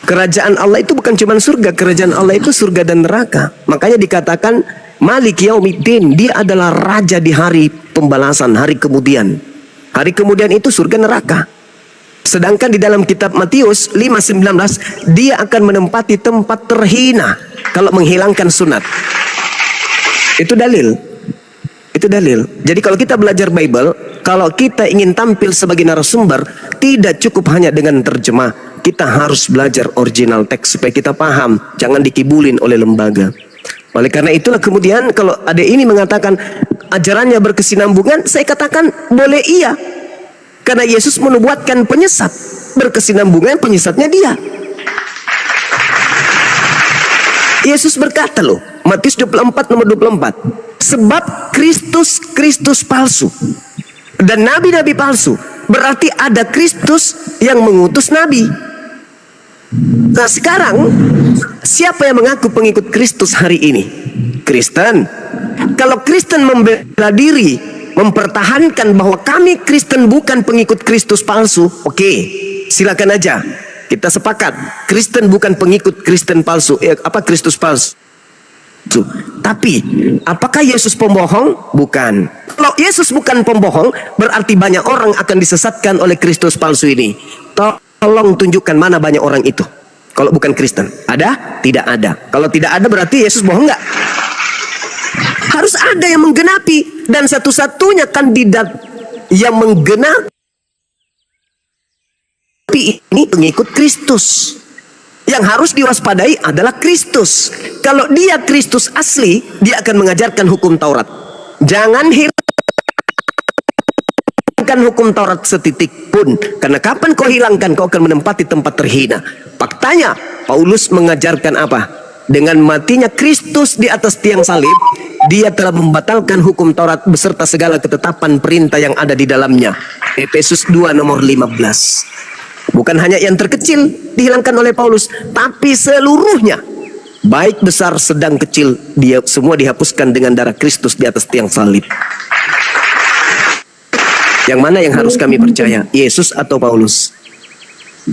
Kerajaan Allah itu bukan cuma surga, kerajaan Allah itu surga dan neraka. Makanya dikatakan Malik Yaumiddin, dia adalah raja di hari pembalasan, hari kemudian. Hari kemudian itu surga neraka. Sedangkan di dalam kitab Matius 5:19, dia akan menempati tempat terhina kalau menghilangkan sunat. Itu dalil. Itu dalil. Jadi kalau kita belajar Bible, kalau kita ingin tampil sebagai narasumber, tidak cukup hanya dengan terjemah. Kita harus belajar original teks supaya kita paham, jangan dikibulin oleh lembaga. Oleh karena itulah kemudian kalau ada ini mengatakan ajarannya berkesinambungan, saya katakan boleh iya. Karena Yesus menubuatkan penyesat, berkesinambungan penyesatnya dia. Yesus berkata loh, Matius 24 nomor 24, sebab Kristus palsu dan nabi-nabi palsu, berarti ada Kristus yang mengutus nabi. Nah sekarang siapa yang mengaku pengikut Kristus hari ini? Kristen. Kalau Kristen membela diri, mempertahankan bahwa kami Kristen bukan pengikut Kristus palsu, oke, silakan aja. Kita sepakat, Kristen bukan pengikut Kristen palsu. Kristus palsu. Tapi apakah Yesus pembohong? Bukan. Kalau Yesus bukan pembohong, berarti banyak orang akan disesatkan oleh Kristus palsu ini. Tolong tunjukkan mana banyak orang itu. Kalau bukan Kristen, ada? Tidak ada. Kalau tidak ada berarti Yesus bohong nggak? Harus ada yang menggenapi, dan satu-satunya kandidat yang menggenapi ini pengikut Kristus. Yang harus diwaspadai adalah Kristus. Kalau dia Kristus asli, dia akan mengajarkan hukum Taurat. Jangan hilangkan hukum Taurat setitik pun. Karena kapan kau hilangkan, kau akan menempati tempat terhina. Faktanya, Paulus mengajarkan apa? Dengan matinya Kristus di atas tiang salib, dia telah membatalkan hukum Taurat beserta segala ketetapan perintah yang ada di dalamnya. Efesus 2 nomor 15. Bukan hanya yang terkecil dihilangkan oleh Paulus, tapi seluruhnya. Baik besar, sedang, kecil, dia semua dihapuskan dengan darah Kristus di atas tiang salib. Yang mana yang harus kami percaya? Yesus atau Paulus?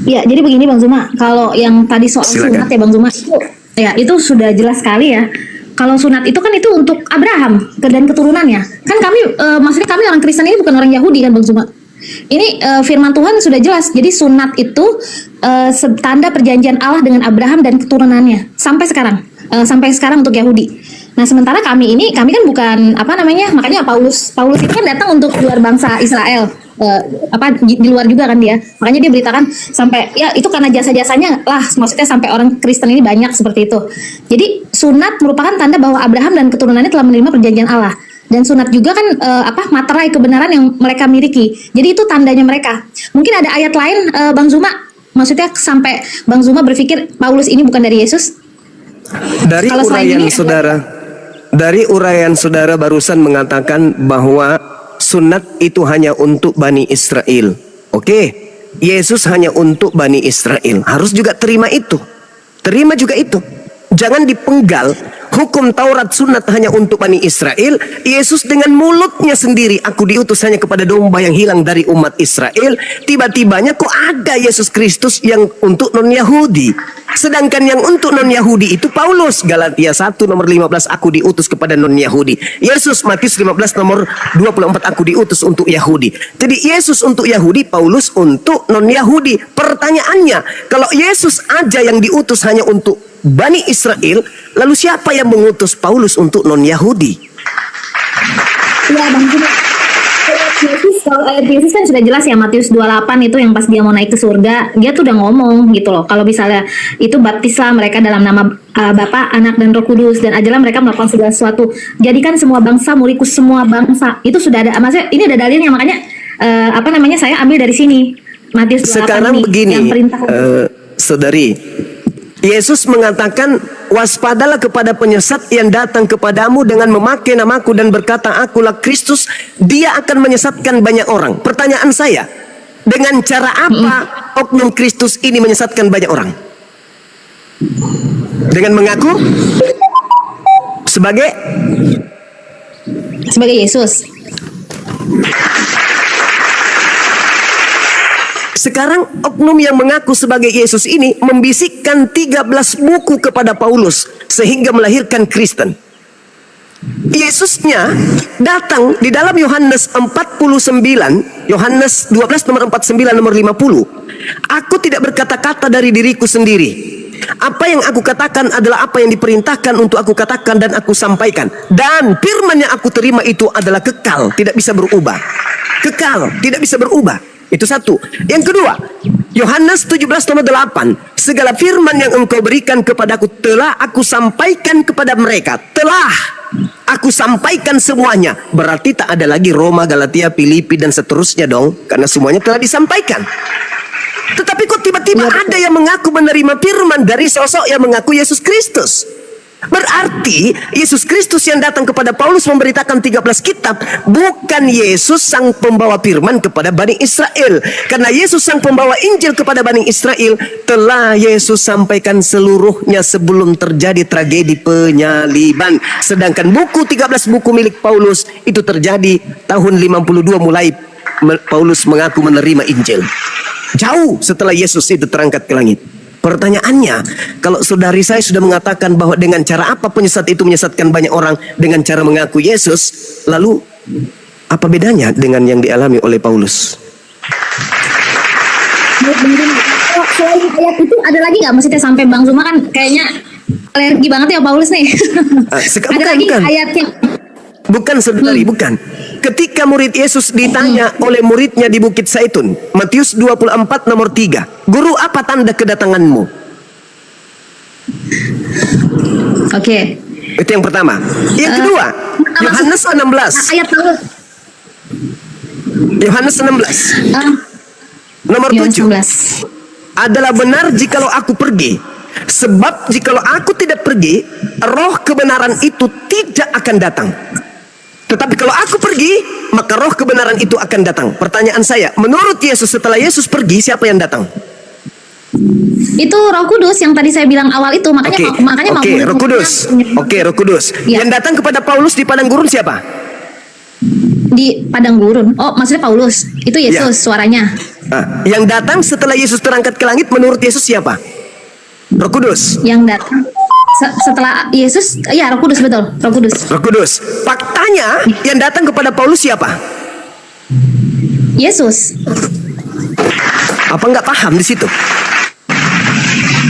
Ya, jadi begini Bang Zuma, kalau yang tadi soal Silakan. sunat ya Bang Zuma, itu sudah jelas sekali ya. Kalau sunat itu kan itu untuk Abraham dan keturunannya. Kan kami, maksudnya kami orang Kristen ini bukan orang Yahudi kan Bang Zuma. Ini firman Tuhan sudah jelas. Jadi sunat itu tanda perjanjian Allah dengan Abraham dan keturunannya sampai sekarang untuk Yahudi. Nah, sementara kami kan bukan makanya Paulus itu kan datang untuk luar bangsa Israel. Di luar juga kan dia. Makanya dia beritakan sampai ya itu karena jasa-jasanya lah, maksudnya sampai orang Kristen ini banyak seperti itu. Jadi sunat merupakan tanda bahwa Abraham dan keturunannya telah menerima perjanjian Allah. Dan sunat juga kan materai kebenaran yang mereka miliki. Jadi itu tandanya mereka. Mungkin ada ayat lain Bang Zuma, maksudnya sampai Bang Zuma berpikir Paulus ini bukan dari Yesus? Dari Kalau selain uraian ini, dari uraian saudara barusan mengatakan bahwa sunat itu hanya untuk Bani Israel. Oke, Yesus hanya untuk Bani Israel. Harus juga terima itu. Terima juga itu. Jangan dipenggal. Hukum Taurat sunat hanya untuk Bani Israel. Yesus dengan mulutnya sendiri, aku diutus hanya kepada domba yang hilang dari umat Israel. Tiba-tibanya kok ada Yesus Kristus yang untuk non-Yahudi. Sedangkan yang untuk non-Yahudi itu Paulus. Galatia 1 nomor 15, aku diutus kepada non-Yahudi. Yesus Matius 15 nomor 24, aku diutus untuk Yahudi. Jadi Yesus untuk Yahudi, Paulus untuk non-Yahudi. Pertanyaannya, kalau Yesus aja yang diutus hanya untuk Bani Israel, lalu siapa yang mengutus Paulus untuk non-Yahudi? ya Bang Zuma, kalau ayat Yesus kan sudah jelas ya, Matius 28 itu yang pas dia mau naik ke surga, dia tuh udah ngomong gitu loh. Kalau misalnya itu baptislah mereka dalam nama Bapa, Anak dan Roh Kudus, dan ajalah mereka melakukan segala sesuatu. Jadikan semua bangsa muridku semua bangsa. Itu sudah ada, maksudnya ini ada dalilnya, makanya saya ambil dari sini. Matius 28 Sekarang ini, begini, yang perintah. saudari, Yesus mengatakan, waspadalah kepada penyesat yang datang kepadamu dengan memakai namaku dan berkata, akulah Kristus. Dia akan menyesatkan banyak orang. Pertanyaan saya, dengan cara apa oknum Kristus ini menyesatkan banyak orang? Dengan mengaku sebagai Yesus. Sekarang oknum yang mengaku sebagai Yesus ini membisikkan 13 buku kepada Paulus sehingga melahirkan Kristen. Yesusnya datang di dalam Yohanes 49, Yohanes 12 nomor 49 nomor 50. Aku tidak berkata-kata dari diriku sendiri. Apa yang aku katakan adalah apa yang diperintahkan untuk aku katakan dan aku sampaikan. Dan firman yang aku terima itu adalah kekal, tidak bisa berubah. Kekal, tidak bisa berubah. Itu satu. Yang kedua, Yohanes 17 nomor 8. Segala firman yang engkau berikan kepadaku telah aku sampaikan kepada mereka. Telah aku sampaikan semuanya. Berarti tak ada lagi Roma, Galatia, Filipi dan seterusnya dong. Karena semuanya telah disampaikan. Tetapi kok tiba-tiba ada yang mengaku menerima firman dari sosok yang mengaku Yesus Kristus? Berarti Yesus Kristus yang datang kepada Paulus memberitakan 13 kitab, bukan Yesus sang pembawa firman kepada Bani Israel. Karena Yesus sang pembawa Injil kepada Bani Israel telah Yesus sampaikan seluruhnya sebelum terjadi tragedi penyaliban. Sedangkan buku 13 buku milik Paulus itu terjadi tahun 52 mulai Paulus mengaku menerima Injil. Jauh setelah Yesus itu terangkat ke langit. Pertanyaannya, kalau saudari saya sudah mengatakan bahwa dengan cara apa penyesat itu menyesatkan banyak orang dengan cara mengaku Yesus, lalu apa bedanya dengan yang dialami oleh Paulus? Selain ayat itu ada lagi nggak, maksudnya sampai Bang Zuma kan kayaknya alergi banget ya Paulus nih. Ada lagi ayatnya? Bukan saudari, bukan. Ketika murid Yesus ditanya oleh muridnya di Bukit Zaitun, Matius 24 nomor 3, Guru, apa tanda kedatanganmu? Oke. Itu yang pertama. Yang kedua, Yohanes 16. Ayat Paulus. Yohanes 16. Nomor 7. Adalah benar jikalau aku pergi. Sebab jikalau aku tidak pergi, roh kebenaran itu tidak akan datang. Tetapi kalau aku pergi, maka roh kebenaran itu akan datang. Pertanyaan saya, menurut Yesus setelah Yesus pergi, siapa yang datang? Itu Roh Kudus yang tadi saya bilang awal itu, makanya mau Roh Kudus. Roh Kudus. Ya. Yang datang kepada Paulus di padang gurun siapa? Di padang gurun. Oh, maksudnya Paulus. Itu Yesus suaranya. Nah, yang datang setelah Yesus terangkat ke langit menurut Yesus siapa? Roh Kudus. Yang datang setelah Yesus, ya Roh Kudus, betul. Roh Kudus. Roh Kudus. Faktanya yang datang kepada Paulus siapa? Yesus. Apa nggak paham di situ?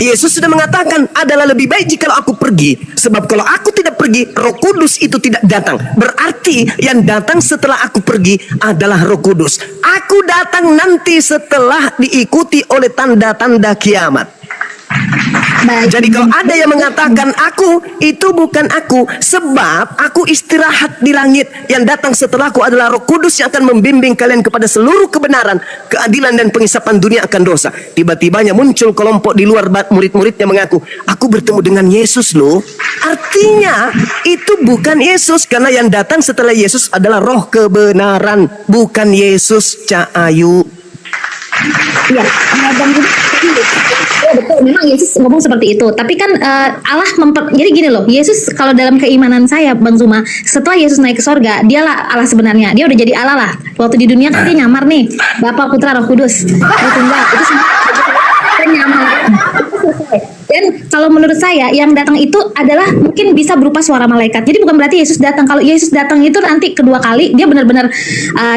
Yesus sudah mengatakan adalah lebih baik jikalau aku pergi, sebab kalau aku tidak pergi, Roh Kudus itu tidak datang. Berarti yang datang setelah aku pergi adalah Roh Kudus. Aku datang nanti setelah diikuti oleh tanda-tanda kiamat. Baik. Jadi kalau ada yang mengatakan aku, itu bukan aku, sebab aku istirahat di langit. Yang datang setelahku adalah Roh Kudus yang akan membimbing kalian kepada seluruh kebenaran, keadilan dan pengisapan dunia akan dosa. Tiba-tibanya muncul kelompok di luar murid-muridnya mengaku, aku bertemu dengan Yesus loh. Artinya itu bukan Yesus, karena yang datang setelah Yesus adalah Roh kebenaran, bukan Yesus, Cak Ayu. Iya, betul. Memang Yesus ngomong seperti itu. Tapi kan Allah jadi gini loh. Yesus kalau dalam keimanan saya, Bang Zuma, setelah Yesus naik ke sorga, dialah Allah sebenarnya. Dia udah jadi Allah lah. Waktu di dunia kan dia nyamar nih, Bapa, Putra, Roh Kudus. Tunggal. Itu semua nyamar. Dan kalau menurut saya yang datang itu adalah mungkin bisa berupa suara malaikat. Jadi bukan berarti Yesus datang. Kalau Yesus datang itu nanti kedua kali dia benar-benar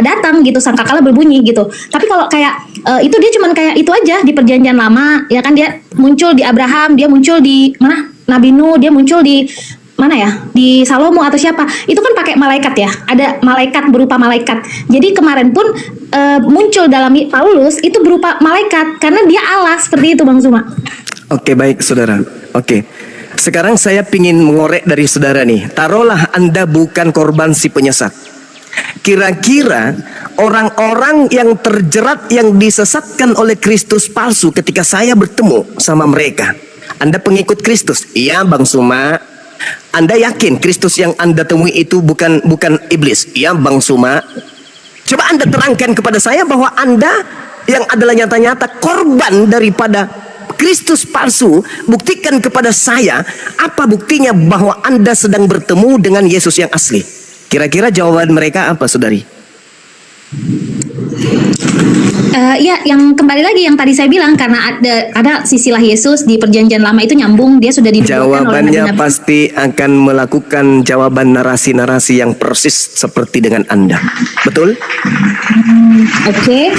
datang gitu, sangkakala berbunyi gitu. Tapi kalau kayak itu dia cuman kayak itu aja di perjanjian lama, ya kan, dia muncul di Abraham, dia muncul di mana? Nabi Nuh, dia muncul di mana ya? Di Salomo atau siapa? Itu kan pakai malaikat ya. Ada malaikat berupa malaikat. Jadi kemarin pun muncul dalam Paulus itu berupa malaikat karena dia Allah, seperti itu Bang Zuma. Oke, baik saudara. Oke. Sekarang saya ingin mengorek dari saudara nih. Taruhlah Anda bukan korban si penyesat. Kira-kira orang-orang yang terjerat, yang disesatkan oleh Kristus palsu ketika saya bertemu sama mereka. Anda pengikut Kristus? Iya Bang Suma. Anda yakin Kristus yang Anda temui itu bukan iblis? Iya Bang Suma. Coba Anda terangkan kepada saya bahwa Anda yang adalah nyata-nyata korban daripada Kristus palsu, buktikan kepada saya apa buktinya bahwa Anda sedang bertemu dengan Yesus yang asli. Kira-kira jawaban mereka apa, saudari? Ya, yang kembali lagi yang tadi saya bilang, karena ada sisilah Yesus di perjanjian lama itu nyambung, dia sudah dinubuatkan oleh Jawabannya nabi-nabi. pasti akan melakukan jawaban narasi-narasi yang persis seperti dengan Anda. Betul? Oke.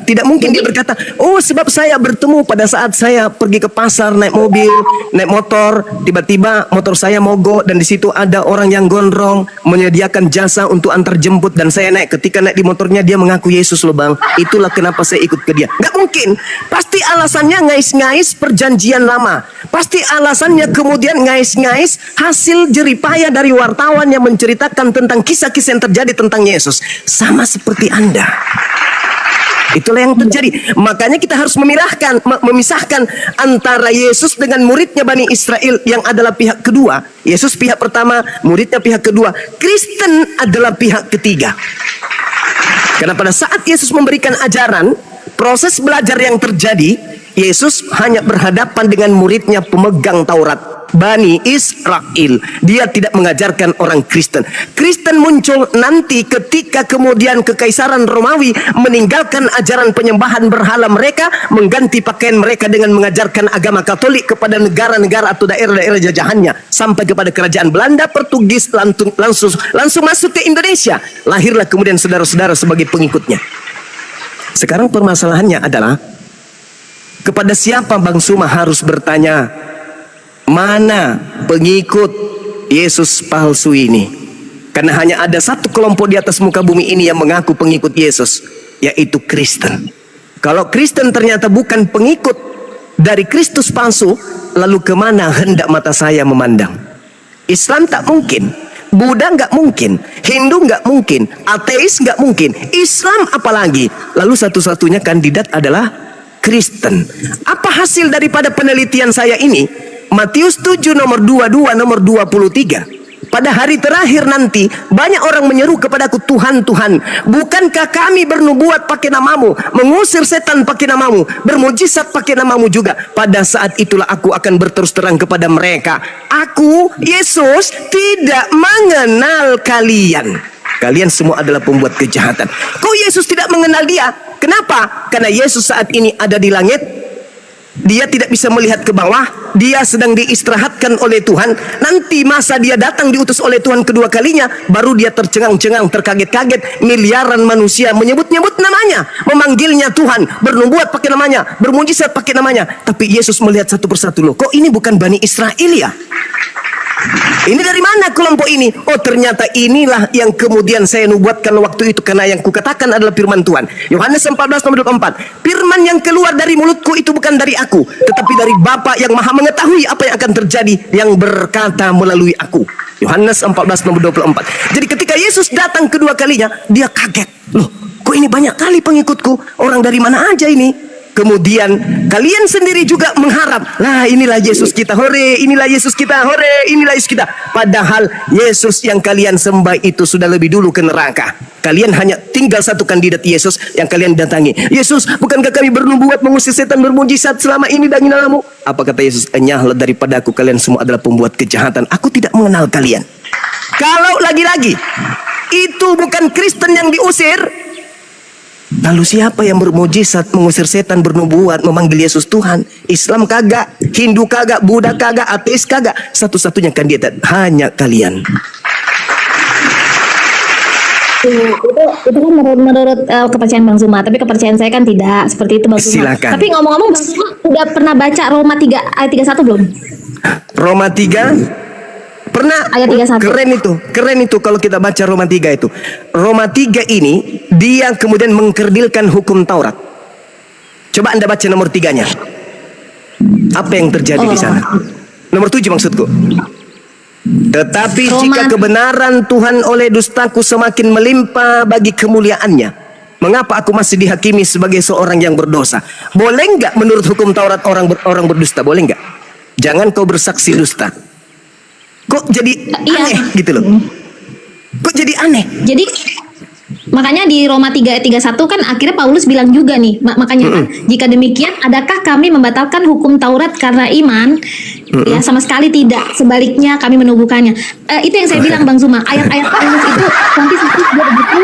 Tidak mungkin dia berkata, oh sebab saya bertemu pada saat saya pergi ke pasar naik mobil, naik motor, tiba-tiba motor saya mogok dan di situ ada orang yang gondrong menyediakan jasa untuk antar jemput dan saya naik. Ketika naik di motornya dia mengaku Yesus loh bang. Itulah kenapa saya ikut ke dia. Nggak mungkin. Pasti alasannya ngais-ngais perjanjian lama. Pasti alasannya kemudian ngais-ngais hasil jeripaya dari wartawan yang menceritakan tentang kisah-kisah yang terjadi tentang Yesus. Sama seperti Anda. Itulah yang terjadi. Makanya kita harus memisahkan antara Yesus dengan muridnya Bani Israel yang adalah pihak kedua. Yesus pihak pertama, muridnya pihak kedua. Kristen adalah pihak ketiga. Karena pada saat Yesus memberikan ajaran, proses belajar yang terjadi, Yesus hanya berhadapan dengan muridnya pemegang Taurat, Bani Israel. Dia tidak mengajarkan orang Kristen. Kristen muncul nanti ketika kemudian Kekaisaran Romawi meninggalkan ajaran penyembahan berhala mereka, mengganti pakaian mereka dengan mengajarkan agama Katolik kepada negara-negara atau daerah-daerah jajahannya, sampai kepada kerajaan Belanda, Portugis, langsung masuk ke Indonesia. Lahirlah kemudian saudara-saudara sebagai pengikutnya. Sekarang permasalahannya adalah, kepada siapa Bang Suma harus bertanya? Mana pengikut Yesus palsu ini? Karena hanya ada satu kelompok di atas muka bumi ini yang mengaku pengikut Yesus, yaitu Kristen. Kalau Kristen ternyata bukan pengikut dari Kristus palsu, lalu kemana hendak mata saya memandang? Islam tak mungkin, Buddha nggak mungkin, Hindu nggak mungkin, ateis nggak mungkin, Islam apalagi. Lalu satu-satunya kandidat adalah Kristen. Apa hasil daripada penelitian saya ini? Matius 7 nomor 22 nomor 23. pada hari terakhir nanti banyak orang menyeru kepadaku, Tuhan, Tuhan, bukankah kami bernubuat pakai namamu, mengusir setan pakai namamu, bermujizat pakai namamu juga? Pada saat itulah aku akan berterus terang kepada mereka, aku, Yesus, tidak mengenal kalian. Kalian semua adalah pembuat kejahatan. Kok Yesus tidak mengenal dia? Kenapa? Karena Yesus saat ini ada di langit. Dia tidak bisa melihat ke bawah. Dia sedang diistirahatkan oleh Tuhan. Nanti masa dia datang diutus oleh Tuhan kedua kalinya, baru dia tercengang-cengang, terkaget-kaget. Miliaran manusia menyebut-nyebut namanya, memanggilnya Tuhan, bernubuat pakai namanya, bermujizat pakai namanya. Tapi Yesus melihat satu persatu, loh, kok ini bukan Bani Israel ya? Ini dari mana kelompok ini? Oh, ternyata inilah yang kemudian saya nubuatkan waktu itu, karena yang kukatakan adalah firman Tuhan. Yohanes 14 nomor 24. Firman yang keluar dari mulutku itu bukan dari aku, tetapi dari Bapa yang Maha mengetahui apa yang akan terjadi, yang berkata melalui aku. Yohanes 14 nomor 24. Jadi ketika Yesus datang kedua kalinya, dia kaget. Loh, kok ini banyak kali pengikutku? Orang dari mana aja ini? Kemudian kalian sendiri juga mengharap, lah inilah Yesus kita, hore, inilah Yesus kita, hore, inilah Yesus kita. Padahal Yesus yang kalian sembah itu sudah lebih dulu ke neraka. Kalian hanya tinggal satu kandidat Yesus yang kalian datangi. Yesus, bukankah kami bernubuat mengusir setan, bermujizat selama ini dengan namamu? Apa kata Yesus? Enyahlah daripada aku, kalian semua adalah pembuat kejahatan. Aku tidak mengenal kalian. Kalau lagi-lagi itu bukan Kristen yang diusir, lalu siapa yang bermujizat, mengusir setan, bernubuat, memanggil Yesus Tuhan? Islam kagak, Hindu kagak, Buddha kagak, ateis kagak. Satu-satunya kandidat hanya kalian. Itu kan menurut kepercayaan Bang Zuma, tapi kepercayaan saya kan tidak seperti itu, Bang Zuma. Silakan. Tapi ngomong-ngomong, Bang Zuma udah pernah baca Roma 3 ayat 31 belum? Roma 3 pernah. Ayat 31. Keren itu kalau kita baca Roma 3 itu. Roma 3 ini dia kemudian mengkerdilkan hukum Taurat. Coba Anda baca nomor 3-nya. Apa yang terjadi di sana? Nomor 7 maksudku. Tetapi jika kebenaran Tuhan oleh dustaku semakin melimpah bagi kemuliaannya, mengapa aku masih dihakimi sebagai seorang yang berdosa? Boleh nggak menurut hukum Taurat orang berdusta? Boleh nggak? Jangan kau bersaksi dusta. Kok jadi aneh gitu loh? Kok jadi aneh? Jadi makanya di Roma 3 ayat 31 kan akhirnya Paulus bilang juga nih, makanya kan, jika demikian adakah kami membatalkan hukum Taurat karena iman? Ya sama sekali tidak, sebaliknya kami menubuhkannya. Itu yang saya bilang Bang Zuma, ayat-ayat Paulus itu nanti satu dia begitu,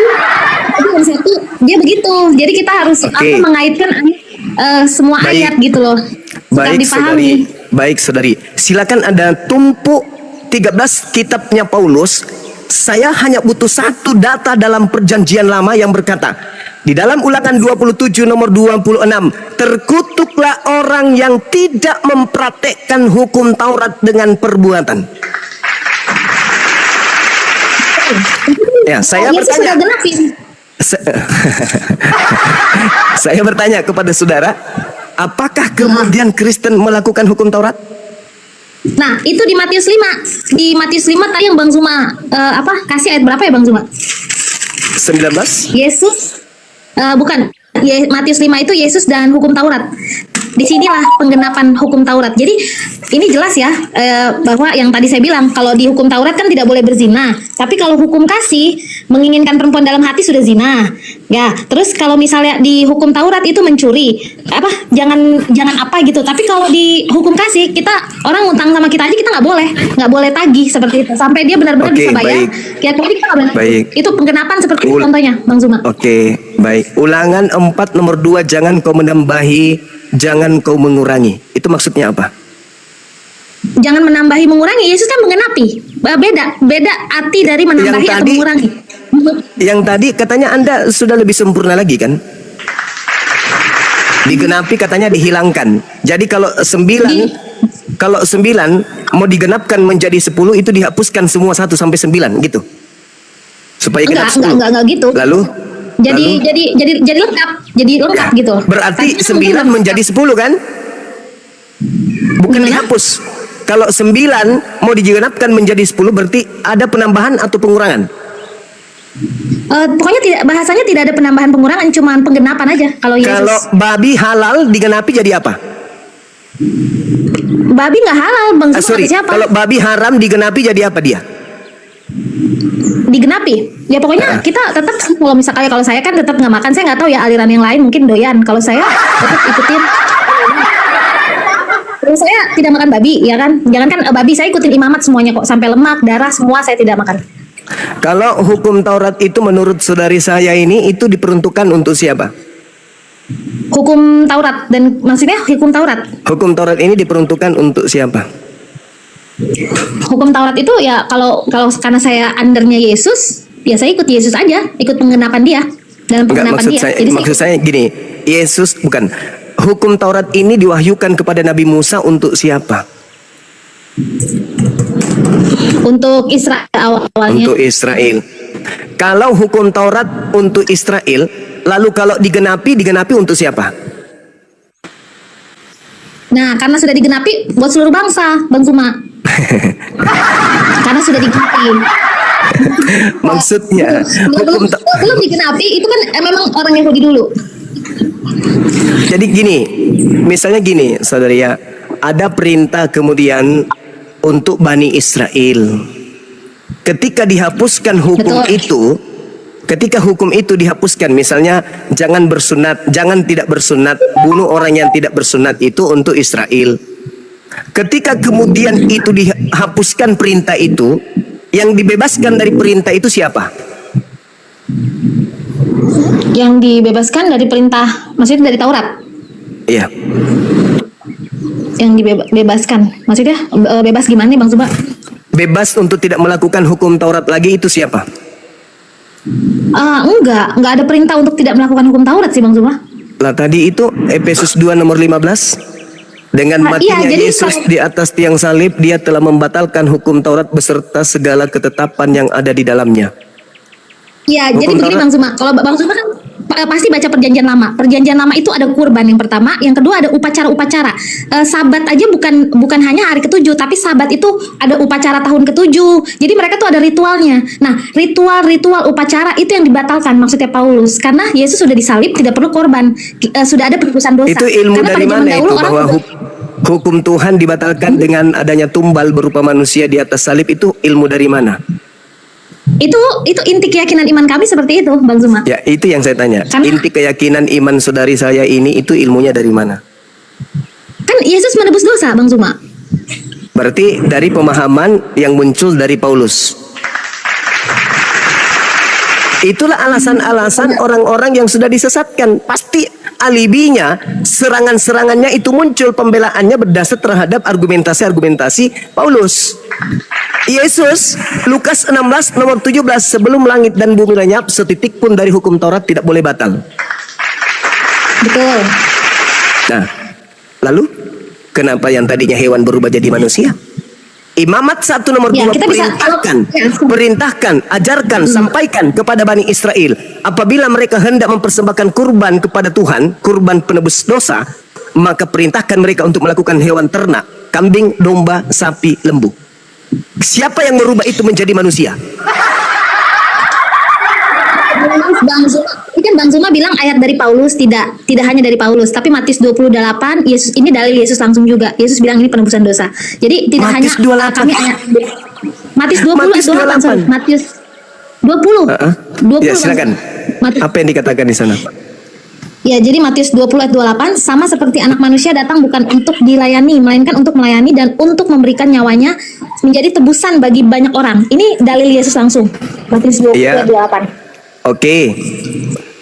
tapi yang satu dia begitu. Jadi kita harus mengaitkan semua ayat gitu loh. Baik saudari, baik saudari. Silakan Anda tumpuk 13 kitabnya Paulus. Saya hanya butuh satu data dalam perjanjian lama yang berkata, di dalam Ulangan 27 nomor 26, terkutuklah orang yang tidak mempraktekkan hukum Taurat dengan perbuatan. Ya, saya bertanya. Saya bertanya kepada saudara, apakah kemudian Kristen melakukan hukum Taurat? Nah, itu di Matius 5. Di Matius 5 tadi yang Bang Zuma kasih ayat berapa ya Bang Zuma? 19. Yesus bukan. Matius 5 itu Yesus dan hukum Taurat. Disinilah penggenapan hukum Taurat. Jadi ini jelas ya bahwa yang tadi saya bilang, kalau di hukum Taurat kan tidak boleh berzina. Tapi kalau hukum kasih, menginginkan perempuan dalam hati sudah zina. Ya, terus kalau misalnya di hukum Taurat itu mencuri, jangan apa gitu. Tapi kalau di hukum kasih, kita orang ngutang sama kita aja kita nggak boleh tagih seperti itu sampai dia benar-benar bisa bayar. Ya, tapi kita nggak boleh. Itu penggenapan seperti itu contohnya, Bang Zuma. Baik. Ulangan 4 nomor 2, jangan kau menambahi, jangan kau mengurangi. Itu maksudnya apa? Jangan menambahi, mengurangi. Yesus kan menggenapi. Beda arti dari menambahi atau mengurangi. Yang tadi katanya Anda sudah lebih sempurna lagi kan? Digenapi katanya dihilangkan. Jadi kalau 9 mau digenapkan menjadi 10, itu dihapuskan semua 1 sampai 9 gitu. Supaya genap 10. Enggak gitu. Lalu jadi lengkap gitu. Berarti 9 menjadi 10 kan? Bukan dihapus. Kalau 9 mau digenapkan menjadi 10, berarti ada penambahan atau pengurangan? Pokoknya bahasanya tidak ada penambahan pengurangan, cuma penggenapan aja. Kalau babi halal digenapi jadi apa? Babi nggak halal, Bang. Siapa? Kalau babi haram digenapi jadi apa dia? digenapi. Ya pokoknya kita tetap, kalau misalnya kalau saya kan tetap nggak makan, saya nggak tahu ya aliran yang lain mungkin doyan. Kalau saya tetap ikutin. Terus saya tidak makan babi, ya kan? Jangankan babi, saya ikutin imamat semuanya kok, sampai lemak, darah semua saya tidak makan. Kalau hukum Taurat itu menurut saudari saya ini itu diperuntukkan untuk siapa? Hukum Taurat, dan maksudnya hukum Taurat. Hukum Taurat ini diperuntukkan untuk siapa? Hukum Taurat itu ya kalau karena saya undernya Yesus, ya saya ikut Yesus aja, ikut penggenapan dia dalam Enggak, penggenapan dia. Jadi maksud saya gini, Yesus bukan. Hukum Taurat ini diwahyukan kepada Nabi Musa untuk siapa? untuk Israel awalnya. Untuk Israel. Kalau hukum Taurat untuk Israel, lalu kalau digenapi untuk siapa? Nah, karena sudah digenapi buat seluruh bangsa, Bang Zuma. Karena sudah digenapi. Maksudnya belum digenapi itu kan memang orang Yahudi dulu. Jadi gini, misalnya gini, saudara ya, ada perintah kemudian untuk Bani Israel. Ketika dihapuskan hukum Betul. itu, ketika hukum itu dihapuskan, misalnya jangan bersunat, jangan tidak bersunat, bunuh orang yang tidak bersunat, itu untuk Israel. Ketika kemudian itu dihapuskan perintah itu, yang dibebaskan dari perintah itu siapa? Yang dibebaskan dari perintah, maksudnya dari Taurat. Iya. Yang dibebaskan, maksudnya bebas gimana nih Bang Zuma? Bebas untuk tidak melakukan hukum Taurat lagi itu siapa? Enggak ada perintah untuk tidak melakukan hukum Taurat sih Bang Zuma. Lah tadi itu Efesus 2 nomor 15. Dengan matinya iya, jadi Yesus kalau- di atas tiang salib, dia telah membatalkan hukum Taurat beserta segala ketetapan yang ada di dalamnya. Ya, Hukum jadi begini Taurat. Bang Zuma, kalau Bang Zuma kan pasti baca perjanjian lama. Perjanjian lama itu ada kurban yang pertama, yang kedua ada upacara-upacara. Sabat aja bukan hanya hari ke-7, tapi sabat itu ada upacara tahun ke-7. Jadi mereka tuh ada ritualnya. Nah, ritual upacara itu yang dibatalkan maksudnya Paulus, karena Yesus sudah disalib, tidak perlu korban. Sudah ada penebusan dosa. Itu ilmu Karena dari pada zaman mana dahulu itu orang bahwa sudah- hukum Tuhan dibatalkan dengan adanya tumbal berupa manusia di atas salib, itu ilmu dari mana? itu inti keyakinan iman kami seperti itu, Bang Zuma. Ya, itu yang saya tanya. Karena- Inti keyakinan iman saudari saya ini itu ilmunya dari mana? Kan Yesus menebus dosa, Bang Zuma. Berarti dari pemahaman yang muncul dari Paulus. Itulah alasan-alasan orang-orang yang sudah disesatkan. Pasti alibinya, serangan-serangannya itu muncul, pembelaannya berdasar terhadap argumentasi-argumentasi Paulus. Yesus, Lukas 16 nomor 17, sebelum langit dan bumi lenyap, setitik pun dari hukum Taurat tidak boleh batal. Betul. Nah, lalu kenapa yang tadinya hewan berubah jadi manusia? Imamat 1 nomor 2 Ya, kita bisa- perintahkan, ajarkan, sampaikan kepada Bani Israel, apabila mereka hendak mempersembahkan kurban kepada Tuhan, kurban penebus dosa, maka perintahkan mereka untuk melakukan hewan ternak, kambing, domba, sapi, lembu. Siapa yang merubah itu menjadi manusia? Bang Zuma, ini kan Bang Zuma bilang ayat dari Paulus, tidak hanya dari Paulus, tapi Matius 28, Yesus ini dalil Yesus langsung juga. Yesus bilang ini penebusan dosa. Jadi tidak Matius hanya 28. kami ayat Matius 20 Matius 28, sorry. 28. Matius 20. 20. Ya, silakan. Matius- Apa yang dikatakan di sana? Ya, jadi Matius 20 ayat 28, sama seperti anak manusia datang bukan untuk dilayani, melainkan untuk melayani dan untuk memberikan nyawanya menjadi tebusan bagi banyak orang. Ini dalil Yesus langsung. Matius 20 Iya. ayat 28. Oke.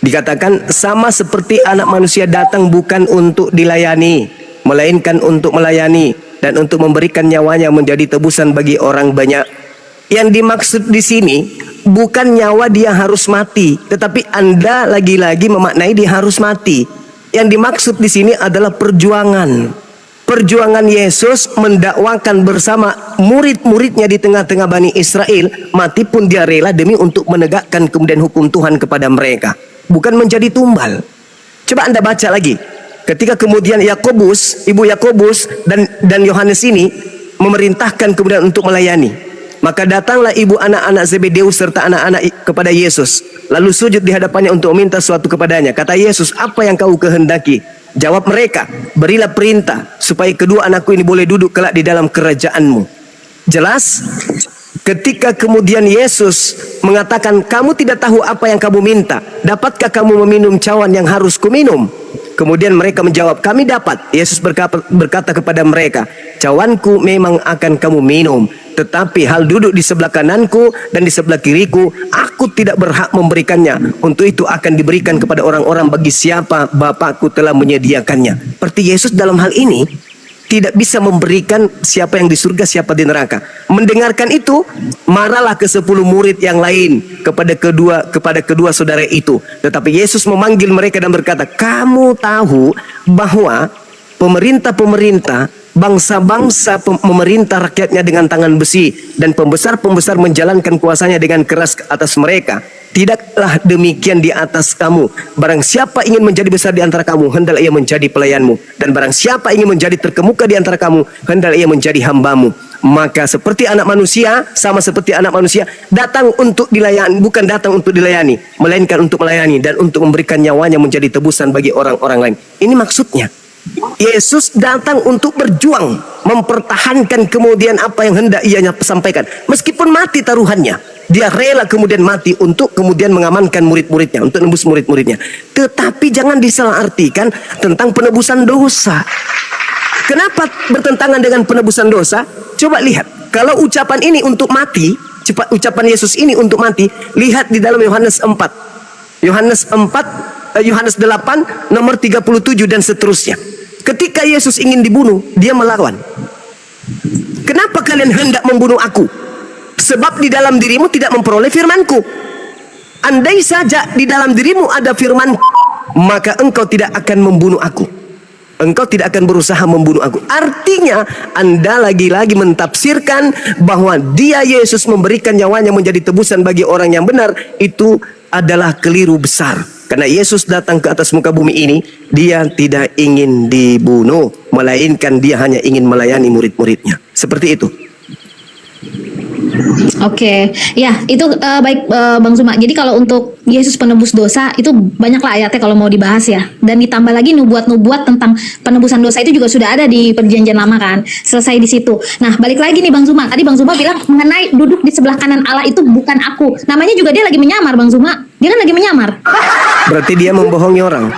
Dikatakan sama seperti anak manusia datang bukan untuk dilayani, melainkan untuk melayani dan untuk memberikan nyawanya menjadi tebusan bagi orang banyak. Yang dimaksud di sini bukan nyawa dia harus mati, tetapi Anda lagi-lagi memaknai dia harus mati. Yang dimaksud di sini adalah perjuangan. Perjuangan Yesus mendakwakan bersama murid-muridnya di tengah-tengah Bani Israel, mati pun dia rela demi untuk menegakkan kemudian hukum Tuhan kepada mereka, bukan menjadi tumbal. Coba Anda baca lagi. Ketika kemudian Yakobus, ibu Yakobus dan Yohanes ini memerintahkan kemudian untuk melayani, maka datanglah ibu anak-anak Zebedeus serta anak-anak kepada Yesus, lalu sujud di hadapannya untuk meminta sesuatu kepadanya. Kata Yesus, apa yang kau kehendaki? Jawab mereka, berilah perintah supaya kedua anakku ini boleh duduk kelak di dalam kerajaanmu. Jelas? Ketika kemudian Yesus mengatakan, kamu tidak tahu apa yang kamu minta, dapatkah kamu meminum cawan yang harus kuminum? Kemudian mereka menjawab, kami dapat. Yesus berkata kepada mereka, cawanku memang akan kamu minum, tetapi hal duduk di sebelah kananku dan di sebelah kiriku, aku tidak berhak memberikannya. Untuk itu akan diberikan kepada orang-orang bagi siapa Bapakku telah menyediakannya. Seperti Yesus dalam hal ini tidak bisa memberikan siapa yang di surga, siapa di neraka. Mendengarkan itu, marahlah ke 10 murid yang lain kepada kedua saudara itu. Tetapi Yesus memanggil mereka dan berkata, kamu tahu bahwa pemerintah-pemerintah, bangsa-bangsa memerintah rakyatnya dengan tangan besi, dan pembesar-pembesar menjalankan kuasanya dengan keras ke atas mereka. Tidaklah demikian di atas kamu. Barang siapa ingin menjadi besar di antara kamu, hendaklah ia menjadi pelayanmu. Dan barang siapa ingin menjadi terkemuka di antara kamu, hendaklah ia menjadi hambamu. Maka seperti anak manusia, sama seperti anak manusia, datang untuk dilayani, bukan datang untuk dilayani, melainkan untuk melayani dan untuk memberikan nyawanya menjadi tebusan bagi orang-orang lain. Ini maksudnya, Yesus datang untuk berjuang, mempertahankan kemudian apa yang hendak ia sampaikan. Meskipun mati taruhannya, dia rela kemudian mati untuk kemudian mengamankan murid-muridnya, untuk nebus murid-muridnya. Tetapi jangan disalahartikan tentang penebusan dosa. Kenapa bertentangan dengan penebusan dosa? Coba lihat, kalau ucapan ini untuk mati, ucapan Yesus ini untuk mati, lihat di dalam Yohanes 4. Yohanes 8 nomor 37 dan seterusnya. Ketika Yesus ingin dibunuh, dia melawan. Kenapa kalian hendak membunuh aku? Sebab di dalam dirimu tidak memperoleh firmanku. Andai saja di dalam dirimu ada firman, maka engkau tidak akan membunuh aku. Engkau tidak akan berusaha membunuh aku. Artinya Anda lagi-lagi mentafsirkan bahwa dia Yesus memberikan nyawanya menjadi tebusan bagi orang yang benar. Itu adalah keliru besar. Karena Yesus datang ke atas muka bumi ini, dia tidak ingin dibunuh, melainkan dia hanya ingin melayani murid-muridnya. Seperti itu. Oke, ya itu baik Bang Zuma. Jadi kalau untuk Yesus penebus dosa itu banyaklah ayatnya kalau mau dibahas ya. Dan ditambah lagi nubuat-nubuat tentang penebusan dosa itu juga sudah ada di Perjanjian Lama kan. Selesai di situ. Nah balik lagi nih Bang Zuma. Tadi Bang Zuma bilang mengenai duduk di sebelah kanan Allah itu bukan aku. Namanya juga dia lagi menyamar Bang Zuma. Dia kan lagi menyamar. Berarti dia membohongi orang.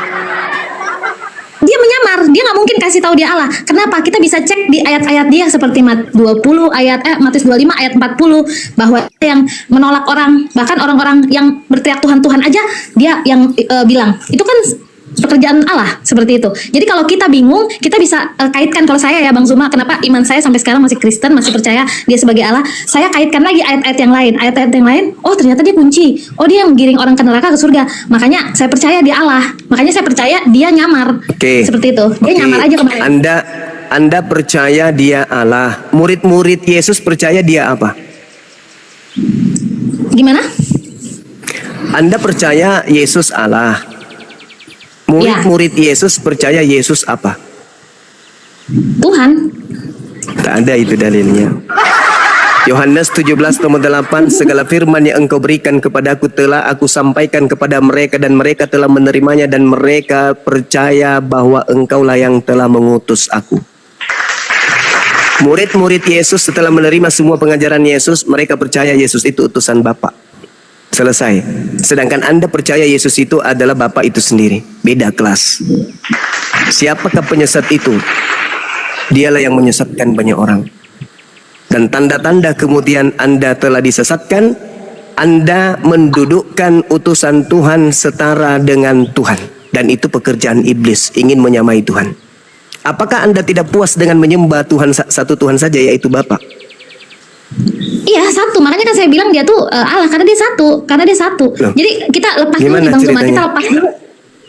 Dia menyamar, dia nggak mungkin kasih tahu dia Allah. Kenapa? Kita bisa cek di ayat-ayat dia seperti Matius 25 ayat 40 bahwa yang menolak orang, bahkan orang-orang yang berteriak Tuhan Tuhan aja dia yang bilang. Itu kan pekerjaan Allah seperti itu. Jadi kalau kita bingung, kita bisa kaitkan. Kalau saya ya Bang Zuma, kenapa iman saya sampai sekarang masih Kristen, masih percaya dia sebagai Allah, saya kaitkan lagi ayat-ayat yang lain. Ayat-ayat yang lain, oh ternyata dia kunci. Oh dia yang giring orang ke neraka ke surga. Makanya saya percaya dia Allah. Makanya saya percaya dia nyamar. Seperti itu. Dia nyamar aja kemarin. Anda percaya dia Allah. Murid-murid Yesus percaya dia apa? Gimana? Anda percaya Yesus Allah. Murid-murid Yesus percaya Yesus apa? Tuhan. Tak ada itu dalilnya. Yohanes 17:8, segala firman yang engkau berikan kepadaku telah aku sampaikan kepada mereka dan mereka telah menerimanya dan mereka percaya bahwa engkaulah yang telah mengutus aku. Murid-murid Yesus setelah menerima semua pengajaran Yesus, mereka percaya Yesus itu utusan Bapa. Selesai. Sedangkan Anda percaya Yesus itu adalah Bapa itu sendiri. Beda kelas. Siapakah penyesat itu? Dialah yang menyesatkan banyak orang. Dan tanda-tanda kemudian Anda telah disesatkan, Anda mendudukkan utusan Tuhan setara dengan Tuhan. Dan itu pekerjaan iblis, ingin menyamai Tuhan. Apakah Anda tidak puas dengan menyembah Tuhan, satu Tuhan saja, yaitu Bapa? Iya satu, makanya kan saya bilang dia tuh Allah karena dia satu, Loh. Jadi kita lepas dulu nih Bang Zuma,